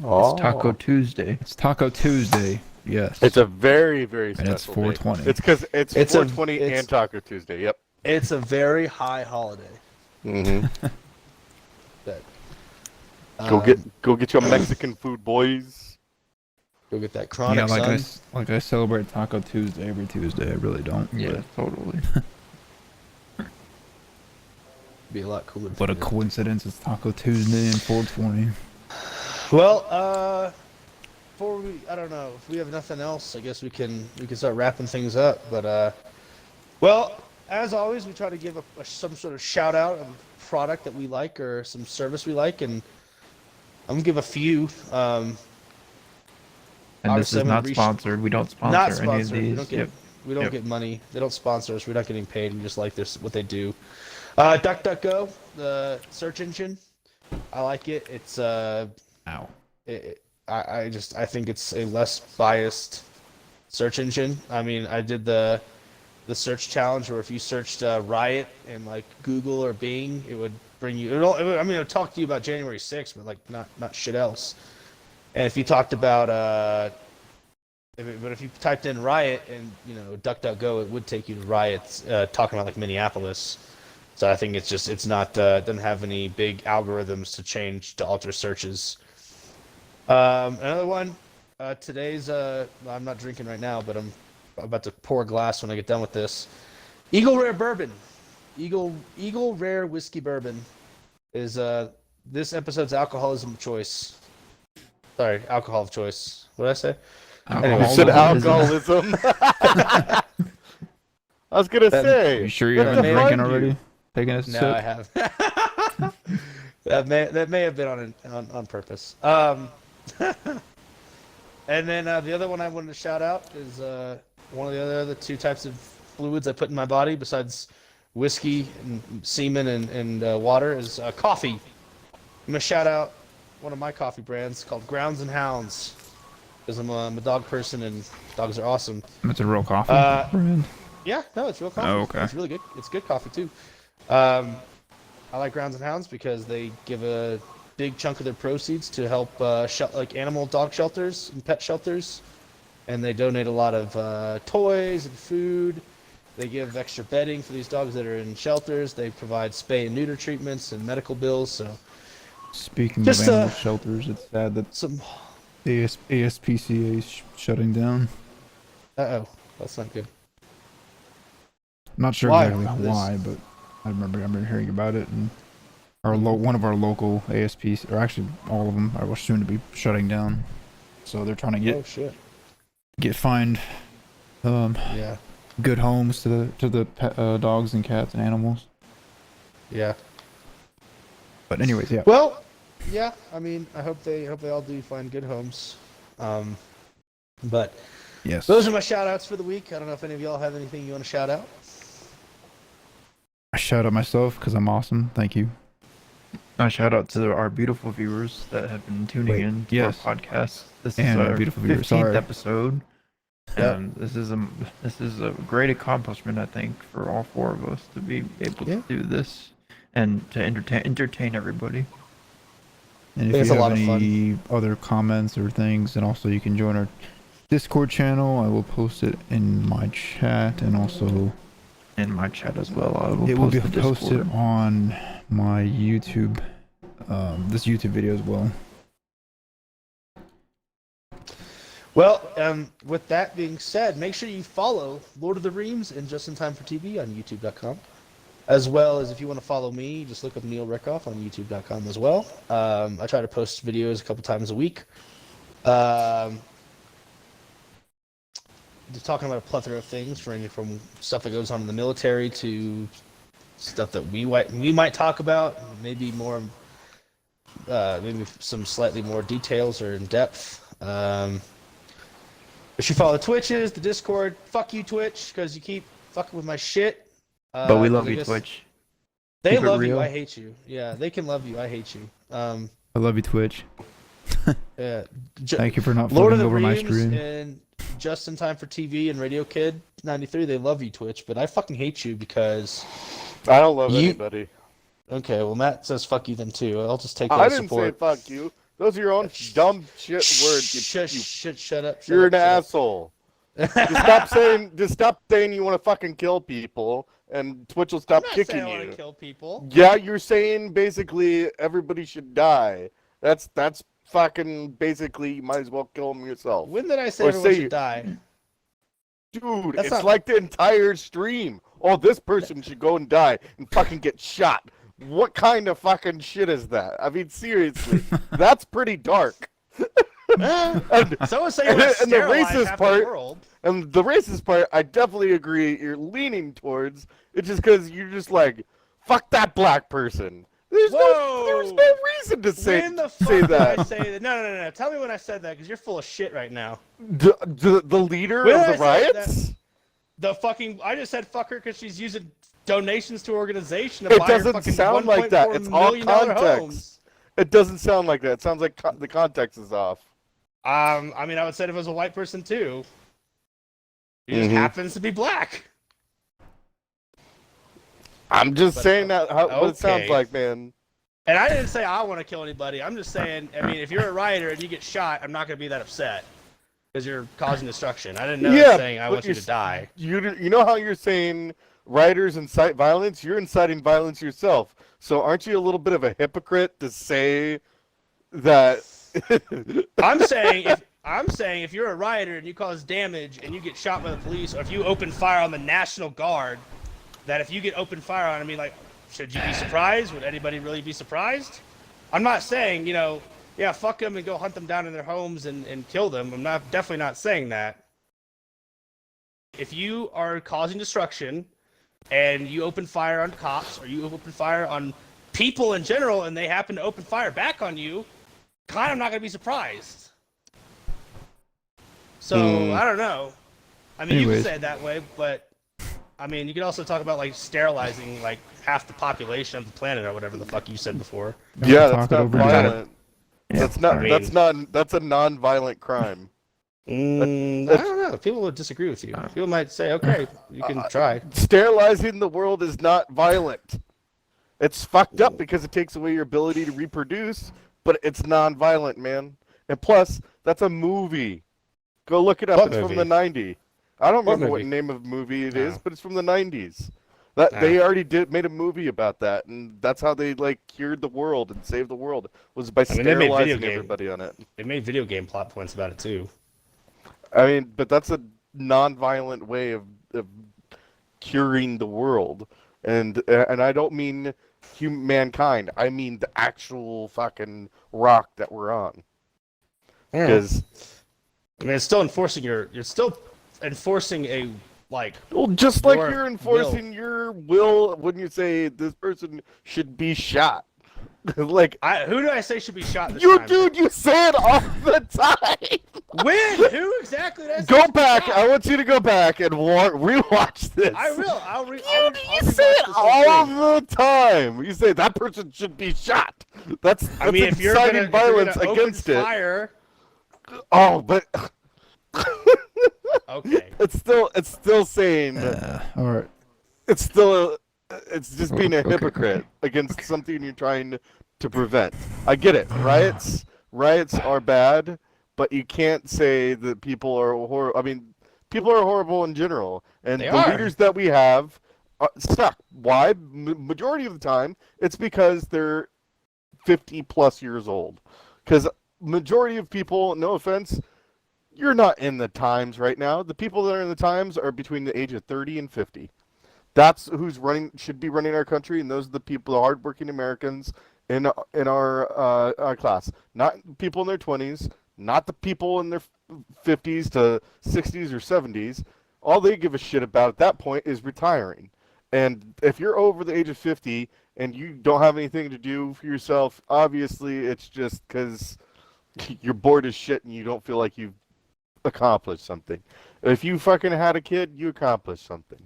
Oh, It's Taco Tuesday. It's Taco Tuesday. Yes. It's a very, very And special it's 420. day. It's because it's It's a- 420 it's- and Taco Tuesday. Yep. It's a very high holiday. Mm-hmm. That, Go get your Mexican food, boys. go get that chronic Yeah, like son. I celebrate Taco Tuesday every Tuesday. I really don't. Yeah, totally. Be a lot cooler. What a for you. coincidence! It's Taco Tuesday and 420. Well, before I don't know if we have nothing else. I guess we can start wrapping things up. But well, as always, we try to give some sort of shout out of a product that we like or some service we like, and I'm gonna give a few. And this Obviously, is I'm not gonna sponsored. We don't sponsor Not any of sponsored. We these. don't get Yep. we don't Yep. get money. They don't sponsor us. We're not getting paid. We just like this what they do. DuckDuckGo, the search engine. I like it. It's Ow. I think it's a less biased search engine. I mean, I did the search challenge where if you searched Riot in like Google or Bing, it would bring you. I mean, it would talk to you about January 6th, but like not shit else. And if you talked about but if you typed in Riot and DuckDuckGo, it would take you to Riots talking about like Minneapolis. So I think it's not doesn't have any big algorithms to alter searches. Another one. Today's I'm not drinking right now, but I'm about to pour a glass when I get done with this. Eagle Rare Bourbon. Eagle Rare Whiskey Bourbon is this episode's alcoholism of choice. Sorry, alcohol of choice. What did I say? You said alcoholism. I was gonna say. You sure you That's haven't a drinking fun already? you. Taking a No, sip? I have. that may have been on purpose. And then the other one I wanted to shout out is one of the other two types of fluids I put in my body besides whiskey and semen and water is coffee. I'm gonna shout out one of my coffee brands called Grounds and Hounds because I'm a dog person and dogs are awesome. It's a real coffee brand. Yeah, no, it's real coffee. Oh, okay. It's really good. It's good coffee too. I like Grounds and Hounds because they give a big chunk of their proceeds to help like animal dog shelters and pet shelters, and they donate a lot of toys and food. They give extra bedding for these dogs that are in shelters. They provide spay and neuter treatments and medical bills. So Speaking Just, of animal shelters, it's sad that some. ASPCA is shutting down. Oh, that's not good. I'm not sure Why? exactly why, but I remember hearing about it, and one of our local ASPs, or actually all of them, are soon to be shutting down. So they're trying to Oh shit. find Yeah. good homes to the pet, dogs and cats and animals. Yeah. But anyways, yeah. Well, yeah. I mean, I hope they all do find good homes. But Yes. those are my shout outs for the week. I don't know if any of y'all have anything you want to shout out. I shout out myself because I'm awesome. Thank you. A shout out to our beautiful viewers that have been tuning in to yes. our podcast. This And is our our beautiful 15th viewers, sorry. episode. Yep. And this is a great accomplishment, I think, for all four of us to be able to do this and to entertain everybody. And if It's you a have lot of any other comments or things, and also you can join our Discord channel. I will post it in my chat, and also In my chat as well. I it will be post the posted Discord. on my YouTube, this YouTube video as well. Well, with that being said, make sure you follow Lord of the Reams and Just in Time for TV on YouTube.com. As well as if you want to follow me, just look up Neil Rickoff on YouTube.com as well. I try to post videos a couple times a week. Just talking about a plethora of things, ranging from stuff that goes on in the military to stuff that we might talk about, maybe more, maybe some slightly more details or in depth. You should follow the Twitches, the Discord. Fuck you, Twitch, because you keep fucking with my shit. But we 'cause love I you, guess Twitch. They Keep it love you. real. I hate you. Yeah, they can love you. I hate you. I love you, Twitch. Yeah. Thank you for not Lord of fucking the over my Reams stream. and Just in Time for TV and Radio Kid 93. They love you, Twitch, but I fucking hate you because. I don't love You- anybody. Okay, well Matt says fuck you then too. I'll just take that I as didn't say support. fuck you. Those are your own dumb shit words. Shut up. You're an shut up. asshole. Just stop saying you want to fucking kill people, and Twitch will stop I'm not kicking saying I want you. to kill people. Yeah, you're saying basically everybody should die. That's fucking basically you might as well kill them yourself. When did I say Or everyone say- should die? Dude, That's it's not- like the entire stream. Oh, this person should go and die and fucking get shot. What kind of fucking shit is that? I mean, seriously, that's pretty dark. And, Someone say you want to and the sterilize racist half part- the world. and the racist part, I definitely agree. You're leaning towards. It's just because you're just like, fuck that black person. There's Whoa! no reason to When the fuck say did I that. say that? No. Tell me when I said that, because you're full of shit right now. The leader When of I the said riots. I just said fuck her because she's using donations to her organization to It buy her doesn't fucking sound like that. $1.4 It's all million context. homes. It doesn't sound like that. It sounds like the context is off. I mean, I would say if it was a white person too. He just Mhm. happens to be black. I'm just But, saying that what it sounds okay. like, man. And I didn't say I want to kill anybody. I'm just saying, I mean, if you're a rioter and you get shot, I'm not going to be that upset. Because you're causing destruction. I didn't know Yeah, saying I but want you to die. You know how you're saying rioters incite violence? You're inciting violence yourself. So aren't you a little bit of a hypocrite to say that? I'm saying if you're a rioter and you cause damage and you get shot by the police, or if you open fire on the National Guard, that if you get open fire on, I mean, like, should you be surprised? Would anybody really be surprised? I'm not saying, yeah, fuck them and go hunt them down in their homes and kill them. I'm definitely not saying that. If you are causing destruction and you open fire on cops or you open fire on people in general and they happen to open fire back on you, kind of not going to be surprised. So, I don't know. I mean, you Anyways. can say it that way, but I mean, you could also talk about like sterilizing like half the population of the planet or whatever the fuck you said before. Yeah, Talk that's it not over violent. Yeah, That's not. sorry. That's a non-violent crime. I don't know. People would disagree with you. People might say, okay, you can try. Sterilizing the world is not violent. It's fucked up because it takes away your ability to reproduce, but it's non-violent, man. And plus, that's a movie. Go look it up. What It's movie? from the '90s. I don't What remember what movie? name of movie it No. is, but it's from the '90s. That No. they already made a movie about that, and that's how they like cured the world and saved the world was by I mean, they made video sterilizing game. everybody on it. They made video game plot points about it too. I mean, but that's a non-violent way of curing the world, and I don't mean mankind. I mean the actual fucking rock that we're on. Because I mean, it's still enforcing you're still enforcing a like. well, just like your you're enforcing your will when you say this person should be shot. Like who do I say should be shot this you, time? dude, you say it all the time. When? Who exactly? Did I say Go should be back. shot? I want you to go back and rewatch this. I will. I'll You rewatch say this it whole all thing. the time. You say that person should be shot. That's I mean, if you're inciting gonna, violence open against it. fire, Oh, but okay. it's still saying All right. it's still it's just being a Okay. hypocrite against something you're trying to prevent. I get it. Riots are bad, but you can't say that people are horrible. I mean, people are horrible in general, and They the are. leaders that we have suck. Why? Majority of the time, it's because they're 50 plus years old. Because majority of people, no offense, you're not in the times right now. The people that are in the times are between the age of 30 and 50. That's who's should be running our country, and those are the people, the hardworking Americans in our class. Not people in their 20s, not the people in their 50s to 60s or 70s. All they give a shit about at that point is retiring. And if you're over the age of 50 and you don't have anything to do for yourself, obviously it's just because you're bored as shit and you don't feel like you've accomplished something. If you fucking had a kid, you accomplished something.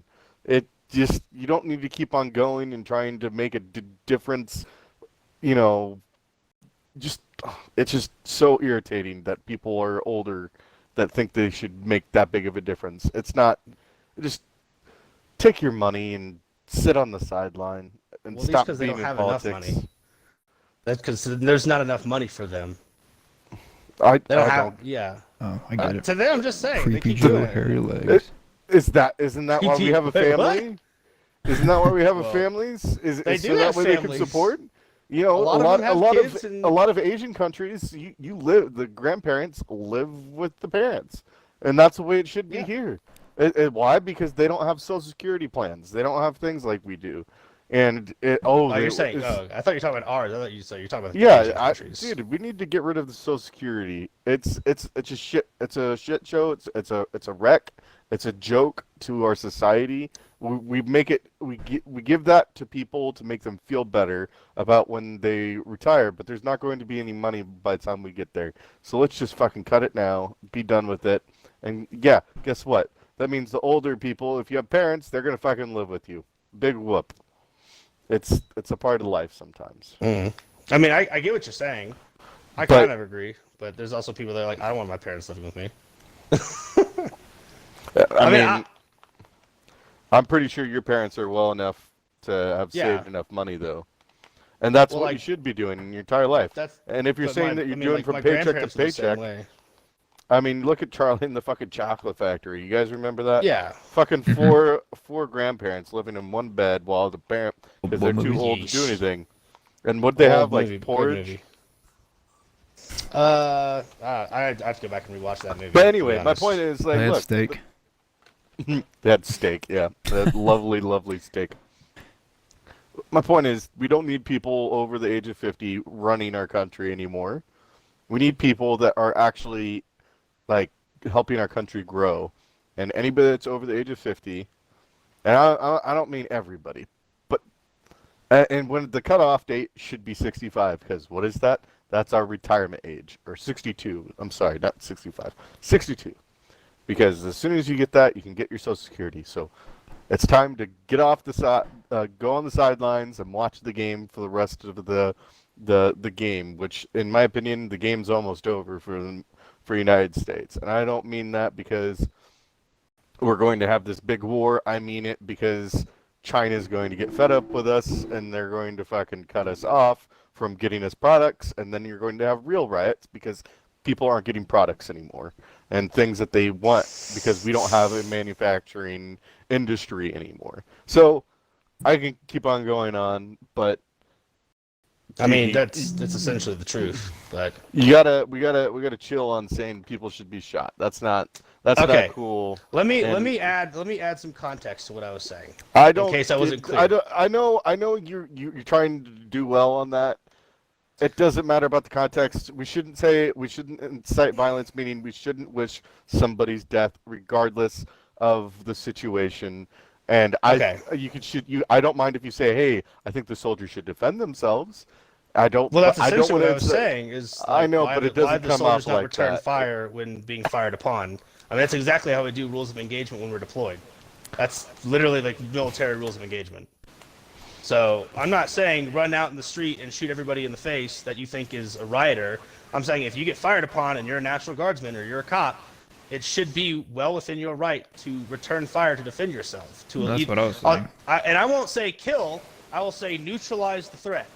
You don't need to keep on going and trying to make a difference. You know, it's just so irritating that people are older that think they should make that big of a difference. It's not. Just take your money and sit on the sideline and Well, stop because they being don't in have politics. enough money. That's because there's not enough money for them. I They don't I have. don't. Yeah. Oh, I get it. To them, I'm just saying. They Creepy keep Joe, doing it. hairy legs. Isn't that why we have a Wait, what? family? Isn't that why we have a Well, families? Is they so do that have way they can families. support? You know, A lot of them have kids and- a lot of Asian countries, you live, the grandparents live with the parents, and that's the way it should be Yeah. here. Why? Because they don't have Social Security plans. They don't have things like we do, and Oh, you're saying? Oh, I thought you were talking about ours. I thought you said you're talking about the yeah, Asian countries. dude, we need to get rid of the Social Security. It's a shit. It's a shit show. It's a wreck. It's a joke to our society. We give that to people to make them feel better about when they retire, but there's not going to be any money by the time we get there. So let's just fucking cut it now. Be done with it. And yeah, guess what? That means the older people, if you have parents, they're gonna fucking live with you. Big whoop. It's a part of life sometimes. I mean, I get what you're saying. I But- kind of agree, but there's also people that are like, I don't want my parents living with me. I mean, I- I'm pretty sure your parents are well enough to have Yeah. saved enough money, though. And that's Well, what you like- should be doing in your entire life. That's. And if you're but saying my- that you're I mean, doing like, from my paycheck to grandparents were the same paycheck, way. I mean, look at Charlie in the fucking chocolate factory. You guys remember that? Yeah. Fucking four grandparents living in one bed while the parent, because they're too old to do Yeesh. anything. And what they have, Old like movie, good porridge. movie. I have to go back and rewatch that movie. But to be anyway, my honest. point is, I like, had look, steak. they had steak, yeah, that lovely, lovely steak. My point is, we don't need people over the age of 50 running our country anymore. We need people that are actually, like, helping our country grow. And anybody that's over the age of 50, and I don't mean everybody, but and when the cutoff date should be 65, because what is that? That's our retirement age, or 62. I'm sorry, not 65, 62. Because as soon as you get that, you can get your Social Security. So it's time to get off the side, go on the sidelines, and watch the game for the rest of the game. Which, in my opinion, the game's almost over for United States. And I don't mean that because we're going to have this big war. I mean it because China's going to get fed up with us, and they're going to fucking cut us off from getting us products. And then you're going to have real riots because people aren't getting products anymore and things that they want because we don't have a manufacturing industry anymore. So I can keep on going on, but I mean, that's essentially the truth. But we gotta chill on saying people should be shot. That's not Okay. cool. let me And add some context to what I was saying. I don't. In case I wasn't clear. I know you're trying to do well on that. It doesn't matter about the context. We shouldn't incite violence, meaning we shouldn't wish somebody's death, regardless of the situation. And Okay. I don't mind if you say, "Hey, I think the soldiers should defend themselves." I don't. Well, that's I don't essentially what I want was to saying. Is like, I know, why but it why doesn't the come soldiers off not like return that. fire when being fired upon? I mean, that's exactly how we do rules of engagement when we're deployed. That's literally like military rules of engagement. So I'm not saying run out in the street and shoot everybody in the face that you think is a rioter. I'm saying if you get fired upon and you're a National Guardsman or you're a cop, it should be well within your right to return fire to defend yourself. That's what I was saying. And I won't say kill. I will say neutralize the threat.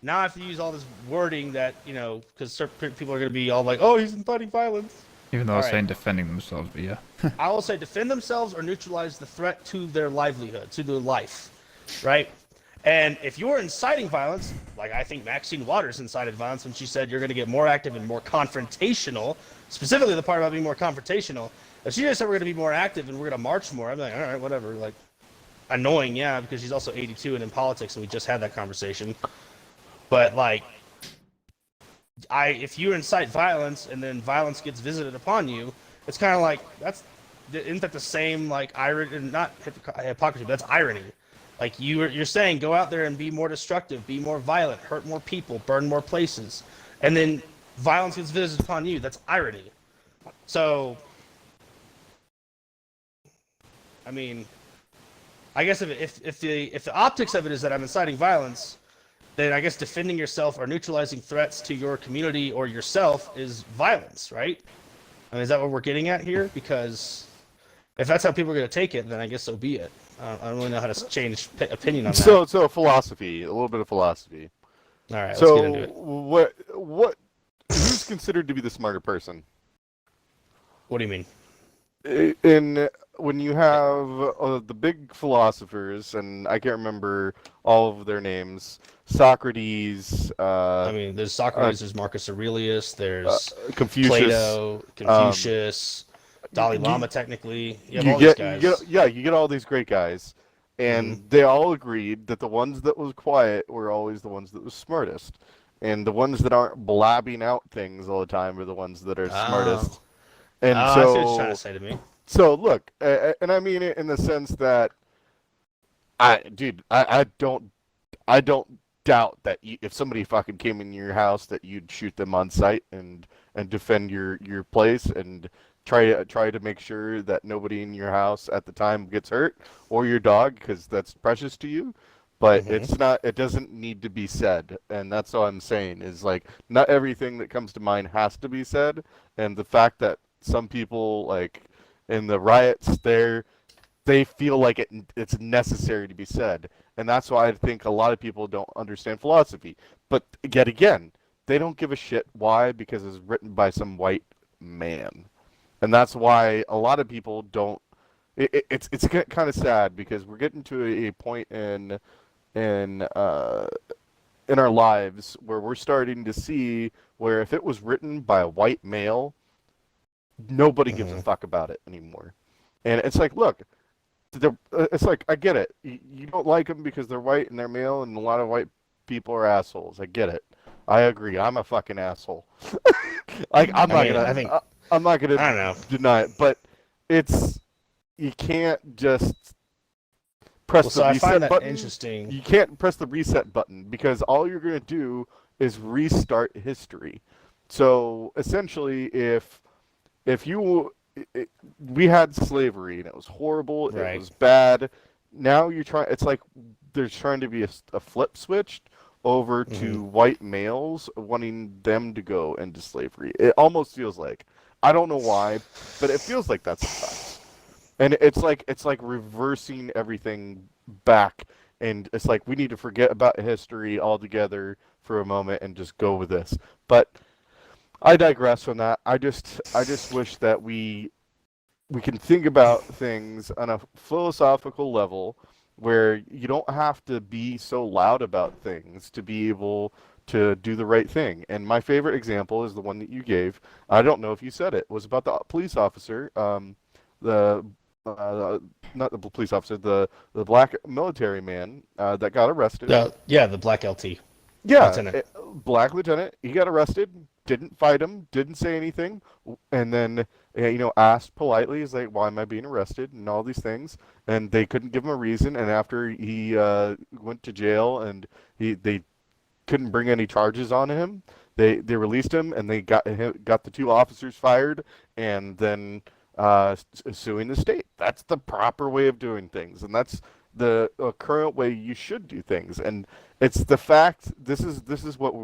Now I have to use all this wording that, because certain people are going to be all like, oh, he's inciting violence. Even though I was Alright. saying defending themselves, but yeah. I will say defend themselves or neutralize the threat to their livelihood, to their life, right? And if you're inciting violence, like I think Maxine Waters incited violence when she said you're going to get more active and more confrontational, specifically the part about being more confrontational, if she just said we're going to be more active and we're going to march more, I'm like, all right, whatever. Like, annoying, yeah, because she's also 82 and in politics, and we just had that conversation. But, like, if you incite violence and then violence gets visited upon you, it's kind of like, isn't that the same, like, irony, not hypocrisy, but that's irony. Like, you're saying, go out there and be more destructive, be more violent, hurt more people, burn more places, and then violence gets visited upon you. That's irony. So, I mean, I guess if the optics of it is that I'm inciting violence, then I guess defending yourself or neutralizing threats to your community or yourself is violence, right? I mean, is that what we're getting at here? Because if that's how people are going to take it, then I guess so be it. I don't really know how to change opinion on that. So philosophy, a little bit of philosophy. All right, let's So get into it. what who's considered to be the smarter person? What do you mean? When you have the big philosophers, and I can't remember all of their names, Socrates. I mean, there's Socrates, there's Marcus Aurelius, there's Confucius. Plato, Confucius, Dalai Lama. Technically, you have all these guys. You get all these great guys, and they all agreed that the ones that was quiet were always the ones that was smartest, and the ones that aren't blabbing out things all the time are the ones that are smartest. And so, I see what you're trying to say to me. So look, and I mean it in the sense that, I don't doubt that if somebody fucking came in your house that you'd shoot them on sight and defend your place and try to make sure that nobody in your house at the time gets hurt, or your dog, because that's precious to you. But it doesn't need to be said, and that's all I'm saying is, like, not everything that comes to mind has to be said, and the fact that some people, like in the riots there, they feel like it's necessary to be said, and that's why I think a lot of people don't understand philosophy. But yet again, they don't give a shit. Why? Because it's written by some white man, and that's why a lot of people don't. It's kind of sad because we're getting to a point in our lives where we're starting to see where if it was written by a white male, nobody gives a fuck about it anymore. And it's like, look, it's like, I get it. You don't like them because they're white and they're male, and a lot of white people are assholes. I get it. I agree. I'm a fucking asshole. Like, I'm not gonna deny it, but you can't just press the reset button. Interesting. You can't press the reset button because all you're gonna do is restart history. So essentially, we had slavery and it was horrible, right. It was bad. Now it's like there's trying to be a flip switch over to white males wanting them to go into slavery. It almost feels like, I don't know why, but it feels like that's the case. And it's like reversing everything back, and it's like we need to forget about history altogether for a moment and just go with this. But I digress from that. I just wish that we can think about things on a philosophical level where you don't have to be so loud about things to be able to do the right thing. And my favorite example is the one that you gave. I don't know if you said it was about the police officer, the not the police officer, the black military man that got arrested. Yeah, the black LT. Yeah, Lieutenant. Black lieutenant. He got arrested. Didn't fight him. Didn't say anything. And then, asked politely, "He's like, why am I being arrested?" And all these things. And they couldn't give him a reason. And after he went to jail, and they couldn't bring any charges on him, they released him, and they got the 2 officers fired, and then suing the state. That's the proper way of doing things, and that's the current way you should do things. And it's the fact, this is what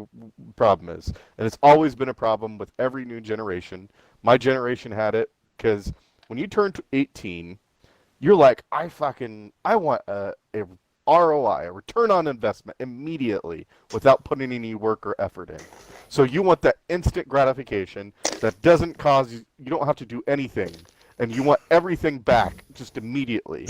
problem is, and it's always been a problem with every new generation. My generation had it because when you turn to 18, you're like, I want a ROI, a return on investment, immediately without putting any work or effort in. So you want that instant gratification that doesn't cause you don't have to do anything, and you want everything back just immediately.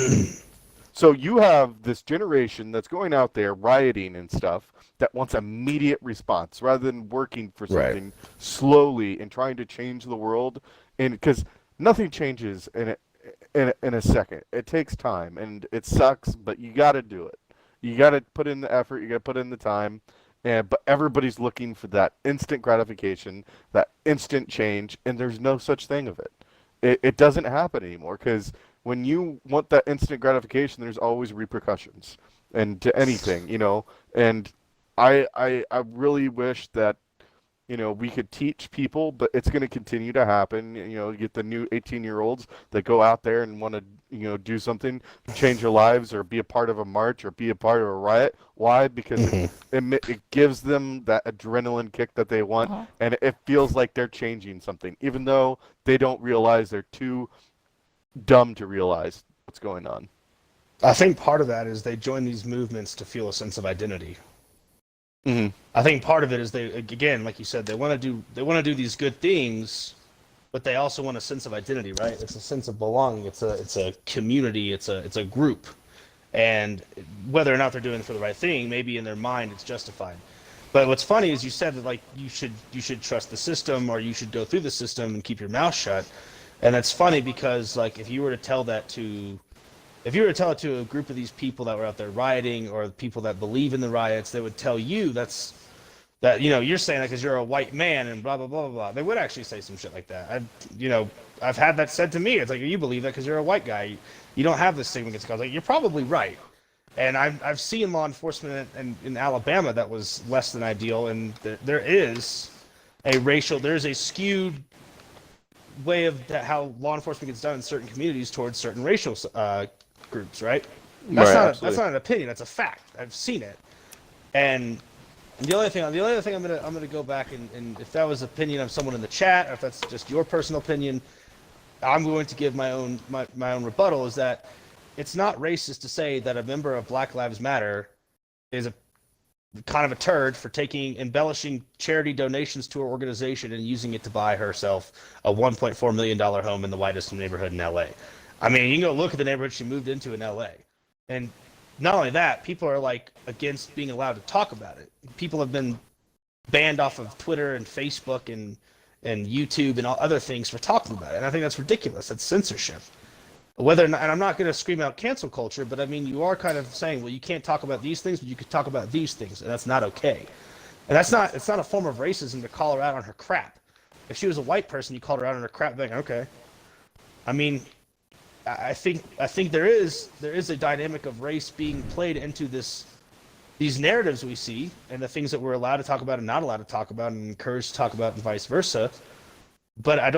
So you have this generation that's going out there rioting and stuff that wants immediate response rather than working for something slowly and trying to change the world. And because nothing changes in a second, it takes time, and it sucks, but you got to do it. You got to put in the effort. You got to put in the time. But everybody's looking for that instant gratification, that instant change, and there's no such thing of it. It doesn't happen anymore because when you want that instant gratification, there's always repercussions and to anything, And I really wish that, we could teach people, but it's going to continue to happen. You get the new 18-year-olds that go out there and want to, do something, change their lives, or be a part of a march, or be a part of a riot. Why? Because it gives them that adrenaline kick that they want, and it feels like they're changing something, even though they don't realize they're too dumb to realize what's going on. I think part of that is they join these movements to feel a sense of identity. Mm-hmm. I think part of it is they, again, like you said, they want to do these good things, but they also want a sense of identity, right? It's a sense of belonging. It's a community. It's a group, and whether or not they're doing it for the right thing, maybe in their mind it's justified. But what's funny is you said that like you should trust the system, or you should go through the system and keep your mouth shut. And it's funny because like if you were to tell it to a group of these people that were out there rioting, or people that believe in the riots, they would tell you that you're saying that because you're a white man and blah blah blah blah blah. They would actually say some shit like that. I've had that said to me. It's like, you believe that because you're a white guy. You don't have this stigma against color. Like, you're probably right. And I've seen law enforcement in Alabama that was less than ideal, and there's a skewed way of how law enforcement gets done in certain communities towards certain racial groups, right? That's not an opinion. That's a fact. I've seen it. And the other thing I'm gonna go back and if that was opinion of someone in the chat, or if that's just your personal opinion, I'm going to give my own rebuttal. Is that it's not racist to say that a member of Black Lives Matter is a kind of a turd for embellishing charity donations to her organization and using it to buy herself a $1.4 million home in the whitest neighborhood in LA. I mean, you can go look at the neighborhood she moved into in LA. And not only that, people are like against being allowed to talk about it. People have been banned off of Twitter and Facebook and YouTube and all other things for talking about it. And I think that's ridiculous. That's censorship. And I'm not going to scream out cancel culture, but I mean, you are kind of saying, well, you can't talk about these things, but you could talk about these things, and that's not okay. And it's not a form of racism to call her out on her crap. If she was a white person, you called her out on her crap, then okay. I mean, I think there is a dynamic of race being played into these narratives we see, and the things that we're allowed to talk about and not allowed to talk about, and encouraged to talk about, and vice versa. But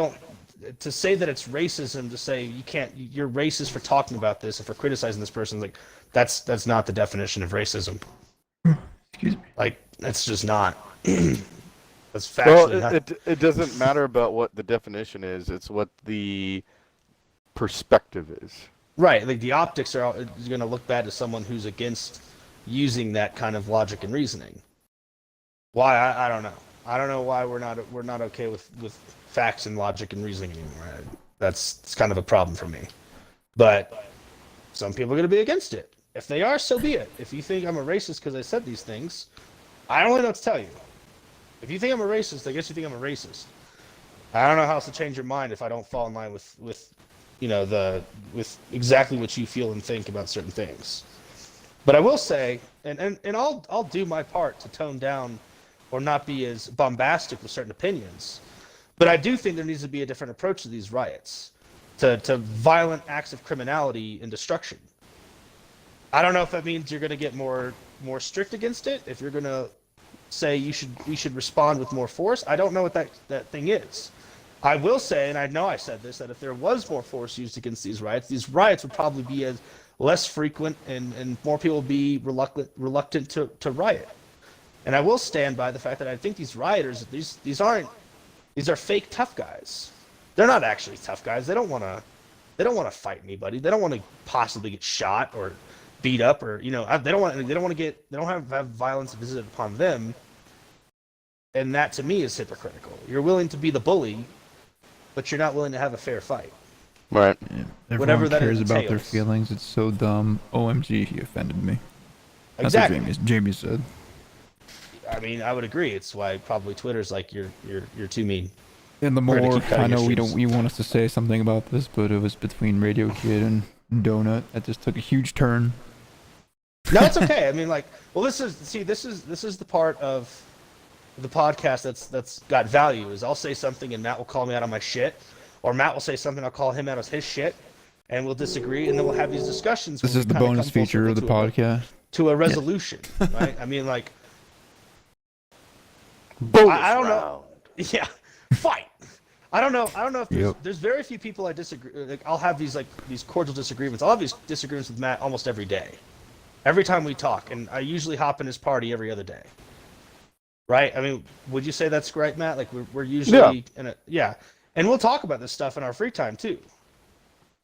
to say that it's racism, to say you're racist for talking about this and for criticizing this person, like that's not the definition of racism. Excuse me. Like, that's just not. That's factually not. It doesn't matter about what the definition is. It's what the perspective is. Right. Like, the optics are going to look bad to someone who's against using that kind of logic and reasoning. Why? I don't know. I don't know why we're not okay with facts and logic and reasoning anymore. It's kind of a problem for me. But some people are going to be against it. If they are, so be it. If you think I'm a racist because I said these things, I don't really know what to tell you. If you think I'm a racist, I guess you think I'm a racist. I don't know how else to change your mind if I don't fall in line with with exactly what you feel and think about certain things. But I will say, and I'll do my part to tone down or not be as bombastic with certain opinions. But I do think there needs to be a different approach to these riots, to violent acts of criminality and destruction. I don't know if that means you're going to get more strict against it. If you're going to say we should respond with more force, I don't know what that thing is. I will say, and I know I said this, that if there was more force used against these riots would probably be as less frequent and more people would be reluctant to riot. And I will stand by the fact that I think these rioters, these are fake tough guys. They're not actually tough guys. They don't want to fight anybody. They don't want to possibly get shot or beat up or they don't have violence visited upon them. And that to me is hypocritical. You're willing to be the bully, but you're not willing to have a fair fight. Right. Yeah, everyone Whatever that cares about their entails. feelings. It's so dumb. OMG, he offended me. That's Exactly. what Jamie said. I mean, I would agree. It's why probably Twitter's like you're too mean. And the We're gonna more keep cutting I know, your shoes. you want us to say something about this, but it was between Radio Kid and Donut that just took a huge turn. No, it's okay. I mean, this is the part of the podcast that's got value. Is I'll say something and Matt will call me out on my shit, or Matt will say something, I'll call him out on his shit, and we'll disagree, and then we'll have these discussions. This where is we the kinda bonus come full feature of the circle podcast. to a resolution, right? I mean, Bonus I don't know. round. Yeah, fight. I don't know if Yep. there's very few people I disagree. Like, I'll have these cordial disagreements. I'll have these disagreements with Matt almost every day, every time we talk, and I usually hop in his party every other day. Right? I mean, would you say that's right, Matt? Like we're usually and we'll talk about this stuff in our free time too.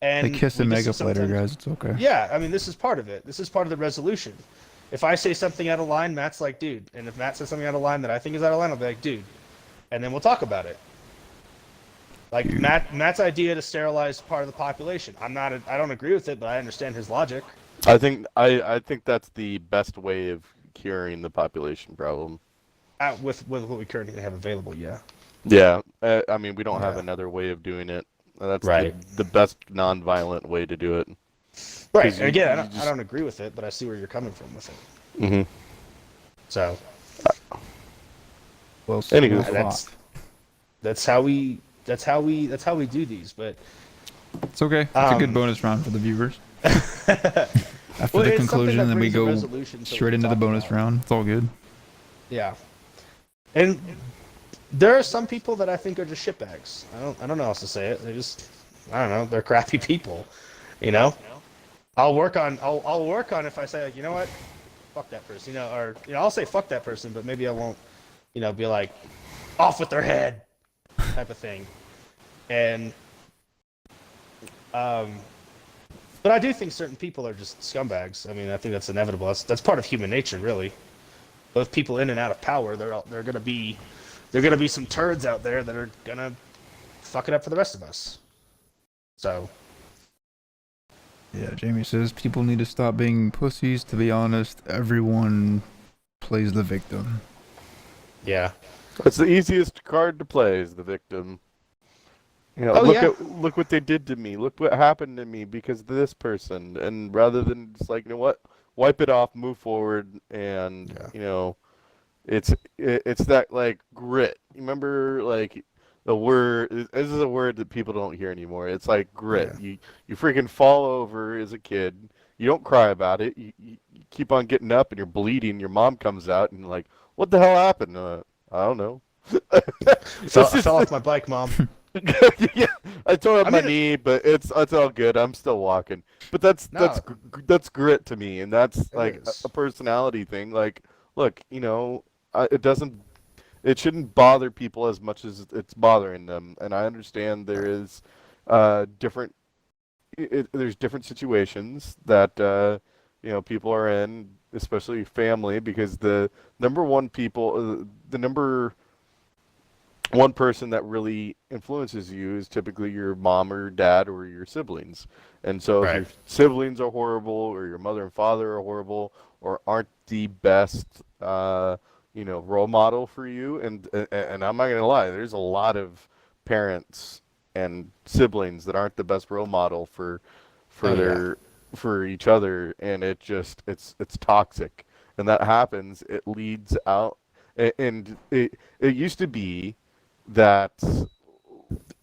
And They kiss and we make just up later, sometimes- guys. It's okay. Yeah, I mean, this is part of it. This is part of the resolution. If I say something out of line, Matt's like, dude. And if Matt says something out of line that I think is out of line, I'll be like, dude. And then we'll talk about it. Like Dude. Matt's idea to sterilize part of the population. I don't agree with it, but I understand his logic. I think that's the best way of curing the population problem. With what we currently have available, yeah. Yeah, I mean, we don't have Yeah. another way of doing it. That's Right. the best non-violent way to do it. Right. 'Cause And again, you I don't agree with it, but I see where you're coming from with it. Mm-hmm. So Well, Anywho. that's how we do these. But it's okay. It's a good bonus round for the viewers. After well, the it's something conclusion, that then we brings a go resolution so we straight can into the talk bonus about it. round. It's all good. Yeah. And there are some people that I think are just shitbags. I don't know how else to say it. They're just, I don't know, they're crappy people. You know? I'll work on if I say, like, you know what? Fuck that person. Or I'll say fuck that person, but maybe I won't, be like, off with their head type of thing. And but I do think certain people are just scumbags. I mean, I think that's inevitable. That's part of human nature, really. Both people in and out of power, they're gonna be some turds out there that are gonna fuck it up for the rest of us. So Yeah, Jamie says people need to stop being pussies. To be honest, everyone plays the victim. yeah, It's the easiest card to play is the victim. Look what they did to me. Look what happened to me because of this person. And rather than just like, you know what, wipe it off, move forward, and it's that like grit. You remember like the word? This is a word that people don't hear anymore. It's like grit. Yeah. You freaking fall over as a kid. You don't cry about it. You keep on getting up and you're bleeding. Your mom comes out and like, what the hell happened? I don't know. I fell off my bike, Mom. Yeah, I tore up I my mean, knee, but it's all good. I'm still walking. But that's grit to me, and that's like is. a personality thing. Like, look, it shouldn't bother people as much as it's bothering them. And I understand there is there's different situations that people are in, especially family, because the number one person that really influences you is typically your mom or dad or your siblings. And so if Right. your siblings are horrible or your mother and father are horrible or aren't the best role model for you, and I'm not gonna lie, there's a lot of parents and siblings that aren't the best role model for Oh, yeah. their for each other, and it's toxic. And that happens, it leads out, and it used to be that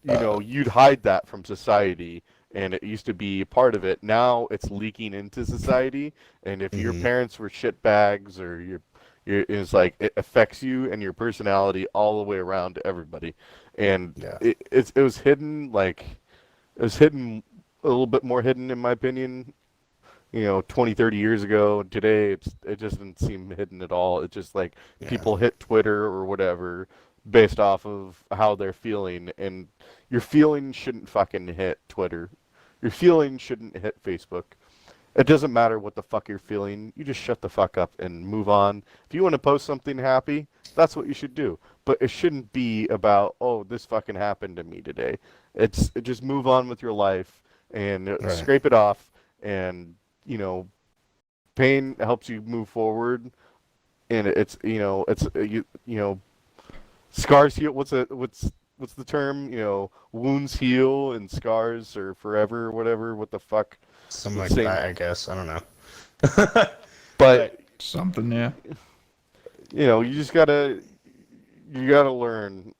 you'd hide that from society, and it used to be part of it. Now it's leaking into society, and if your Mhm. parents were shitbags or it's like it affects you and your personality all the way around to everybody. And Yeah. it was hidden, like it was hidden a little bit more hidden in my opinion, 20, 30 years ago. Today it just doesn't seem hidden at all. It's just like Yeah. people hit Twitter or whatever based off of how they're feeling, and your feelings shouldn't fucking hit Twitter. Your feelings shouldn't hit Facebook. It doesn't matter what the fuck you're feeling. You just shut the fuck up and move on. If you want to post something happy, that's what you should do. But it shouldn't be about, oh, this fucking happened to me today. Just move on with your life and Right. scrape it off. And pain helps you move forward. And scars heal. What's the term? Wounds heal and scars are forever or whatever. What the fuck? Something like Same. that, I guess. I don't know. But Something, yeah. you just gotta learn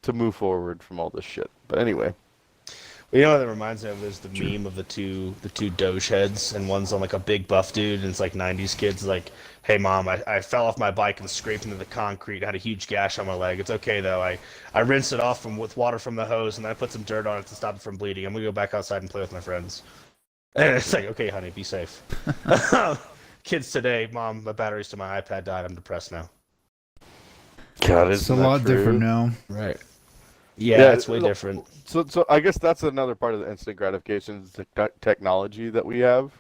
to move forward from all this shit. But anyway, You know what that reminds me of is the meme of the two Doge heads, and one's on like a big buff dude, and it's like 90s kids like, "Hey mom, I fell off my bike and scraped into the concrete. I had a huge gash on my leg. It's okay though. I rinsed it off with water from the hose, and I put some dirt on it to stop it from bleeding. I'm gonna go back outside and play with my friends." And it's like, "Okay, honey, be safe." Kids today, mom, my batteries to my iPad died. I'm depressed now. God, It's a lot different now. Right. Yeah, it's way look, different. So I guess that's another part of the instant gratification is the technology that we have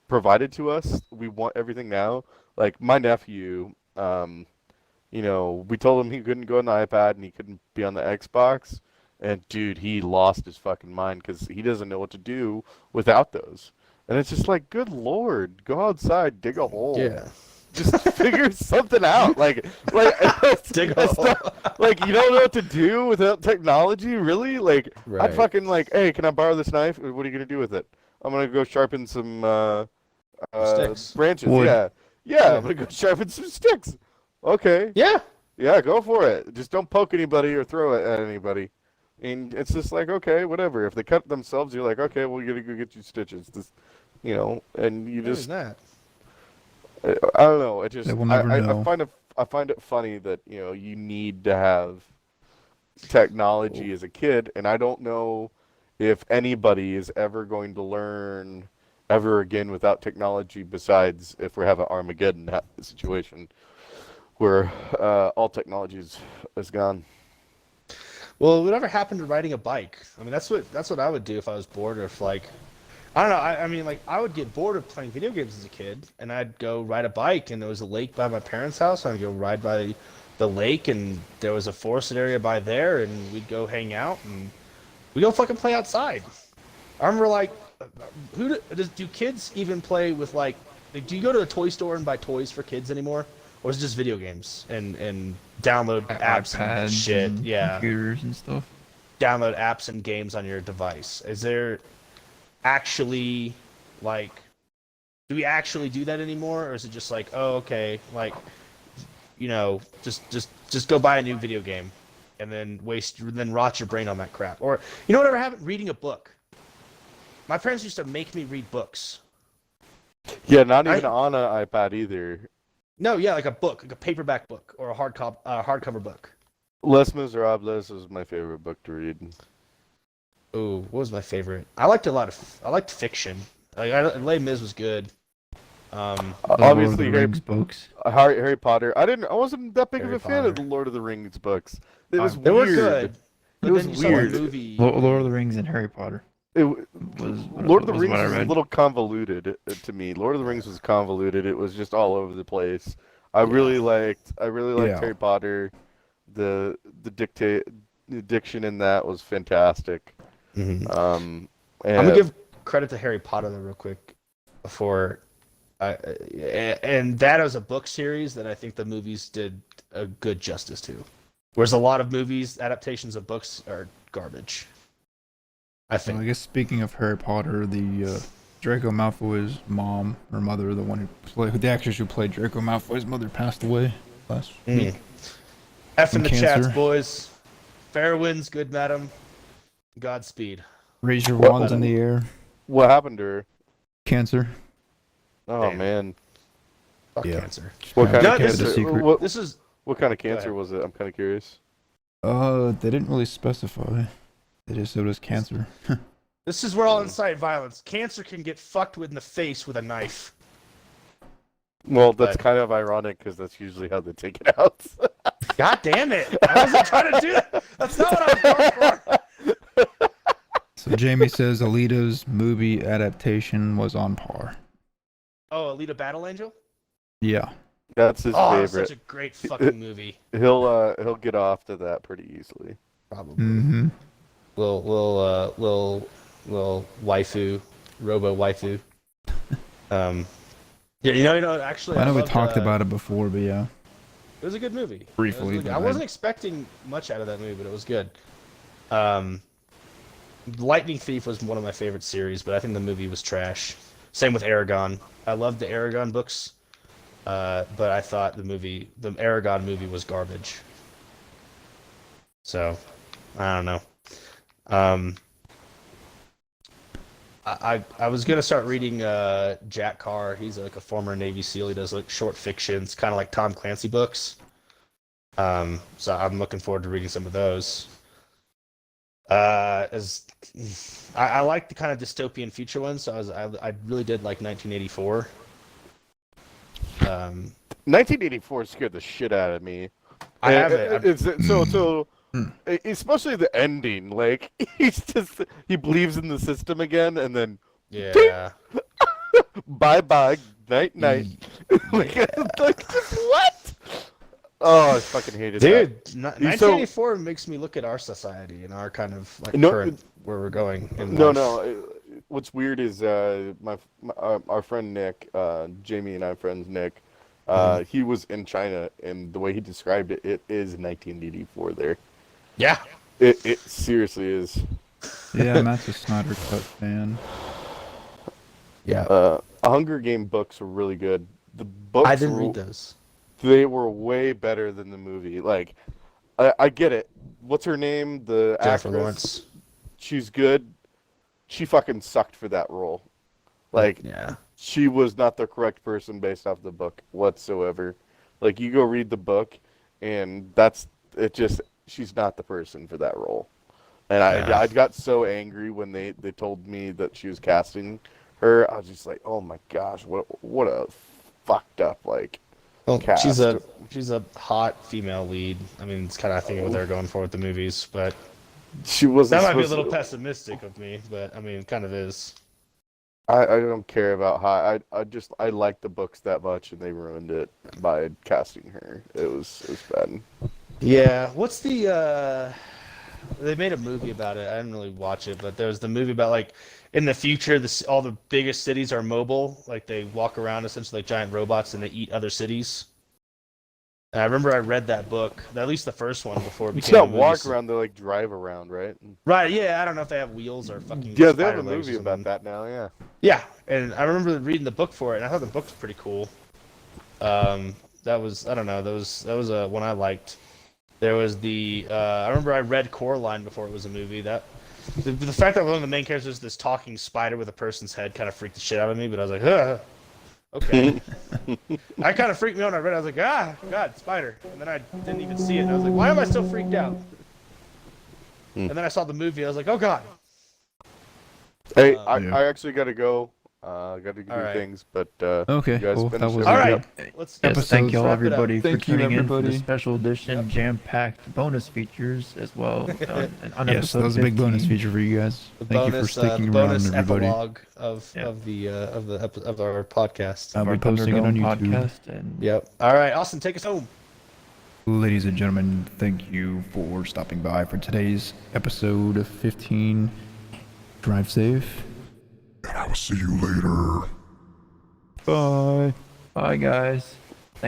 provided to us. We want everything now. Like my nephew, we told him he couldn't go on the iPad and he couldn't be on the Xbox, and dude, he lost his fucking mind because he doesn't know what to do without those. And it's just like, good lord, go outside, dig a hole. Yeah. Just figure something out. Like Dig a hole. like you don't know what to do without technology, really? Like Right. I'd fucking like, hey, can I borrow this knife? What are you gonna do with it? I'm gonna go sharpen some Sticks. branches. Wood. Yeah, I'm gonna go sharpen some sticks. Okay. Yeah. Yeah, go for it. Just don't poke anybody or throw it at anybody. And it's just like, okay, whatever. If they cut themselves, you're like, okay, well, you gotta go get you stitches. This, and you What is just, that? I don't know. It just, They will never know. I find it funny that you need to have technology as a kid, and I don't know if anybody is ever going to learn ever again without technology. Besides, if we have an Armageddon situation where all technology is gone. Well, whatever happened to riding a bike? I mean, that's what I would do if I was bored, or if like, I don't know. I mean, like, I would get bored of playing video games as a kid, and I'd go ride a bike, and there was a lake by my parents' house, and I'd go ride by the lake, and there was a forested area by there, and we'd go hang out, and we go fucking play outside. I remember like, do kids even play with like, do you go to a toy store and buy toys for kids anymore, or is it just video games and download apps and iPads shit? and Yeah. computers and stuff. Download apps and games on your device. Is there actually, like, do we actually do that anymore, or is it just like, oh, okay, like, just go buy a new video game and then rot your brain on that crap? Or whatever happened, reading a book. My parents used to make me read books. Yeah, not even on an iPad either. No, yeah, like a book, like a paperback book or a hardcover book. Les Miserables is my favorite book to read. Ooh, what was my favorite? I liked fiction. Like, Les Mis was good. The Obviously, Lord of the Rings books. Harry Potter. I wasn't that big Harry of a fan of Potter. the Lord of the Rings books. It was They weird. were good. But It was then you weird. saw the movie. Lord of the Rings and Harry Potter Was Lord of the was Rings what I was a read. little convoluted to me. Lord of the Rings was convoluted. It was just all over the place. I really liked Yeah. Harry Potter. The diction in that was fantastic. Mhm. And I'm gonna give credit to Harry Potter though, real quick, before, and that was a book series that I think the movies did a good justice to. Whereas a lot of movies adaptations of books are garbage. I So think. I guess speaking of Harry Potter, the Draco Malfoy's mom or mother, the one the actress who played Draco Malfoy's mother, passed away last week. F in From the chats, cancer. boys. Fair winds, good madam. Godspeed. Raise your What- wands in the air. what happened to her? Cancer. Oh Damn. man, Fuck Yeah. cancer. what kind No, of this cancer? is- What, This is what kind of Go ahead. cancer was it? I'm kind of curious. They didn't really specify. They just said it was cancer. this is where all incite violence. Cancer can get fucked with in the face with a knife. Well, that's But- kind of ironic because that's usually how they take it out. God damn it! I wasn't trying to do that. That's not what I was going for. So Jamie says Alita's movie adaptation was on par. Oh, Alita Battle Angel. Yeah. That's his Oh, favorite. such a great fucking movie. He'll get off to that pretty easily. Probably. Mm-hmm. Will waifu, robo waifu. Yeah, you know. Actually, I know we loved, talked about it before, but yeah. It was a good movie. Briefly, It was really good. but I wasn't expecting much out of that movie, but it was good. Lightning Thief was one of my favorite series, but I think the movie was trash. Same with Aragon. I loved the Aragon books, but I thought the Aragon movie was garbage. So, I don't know. I was gonna start reading Jack Carr. He's like a former Navy SEAL. He does like short fictions, kind of like Tom Clancy books. So I'm looking forward to reading some of those. As I like the kind of dystopian future ones, so I really did like 1984. 1984 scared the shit out of me. I have And it. especially the ending. Like he believes in the system again, and then Yeah. bye bye, night night. like what? Oh, I fucking hated that. Dude, 1984 makes me look at our society and our kind of like No, current where we're going. In No, life. no. What's weird is our friend Nick, Jamie and I friends Nick. He was in China, and the way he described it, it is 1984 there. Yeah. It seriously is. Yeah, Matt's a Snyder Cut fan. Yeah. Hunger Game books were really good. The books I didn't read those. They were way better than the movie. Like, I get it. What's her name? The Jennifer actress. Lawrence. She's good. She fucking sucked for that role. Like, Yeah. she was not the correct person based off the book whatsoever. Like, you go read the book, and that's it. Just she's not the person for that role. And Yeah. I got so angry when they told me that she was casting her. I was just like, oh my gosh, what a fucked up like. Well, cast. she's a hot female lead. I mean, it's kind of I think what they're going for with the movies, but She wasn't. that might be a supposed little to- pessimistic of me. But I mean, it kind of is. I don't care about how I like the books that much, and they ruined it by casting her. It was bad. Yeah. What's the? They made a movie about it. I didn't really watch it, but there's the movie about like in the future, all the biggest cities are mobile. Like they walk around essentially like giant robots, and they eat other cities. And I remember I read that book, at least the first one before it It's became a not movie. walk around; they like drive around, right? Right? Yeah. I don't know if they have wheels or fucking. Yeah, they have spider a legs or movie about something. that now. Yeah. Yeah, and I remember reading the book for it, and I thought the book was pretty cool. That was I don't know, that was a one I liked. There was the I remember I read Coraline before it was a movie. That the fact that one of the main characters is this talking spider with a person's head kind of freaked the shit out of me. But I was like, okay. I kind of freaked me out when I read it. I was like, God, spider. And then I didn't even see it. And I was like, why am I still freaked out? And then I saw the movie. I was like, oh God. Hey, Yeah. I actually got to go. Got to do All right. things, but Okay, you guys well, that finish was it? All a right. good- Let's Yes, Episodes. thank y'all wrap it up. everybody for Thank you, tuning in for everybody. the special edition jam-packed bonus features as well. On Yes, that episode was a big bonus 15. feature for you guys. The Thank you for bonus, sticking the around, bonus everybody. epilogue of Yeah. of our podcast. I'll Our be posting it on Thunderdome YouTube. podcast and Yep. All right, Austin, take us home. Ladies and gentlemen, thank you for stopping by for today's episode of 15. Drive safe. And I will see you later. Bye. Bye, guys.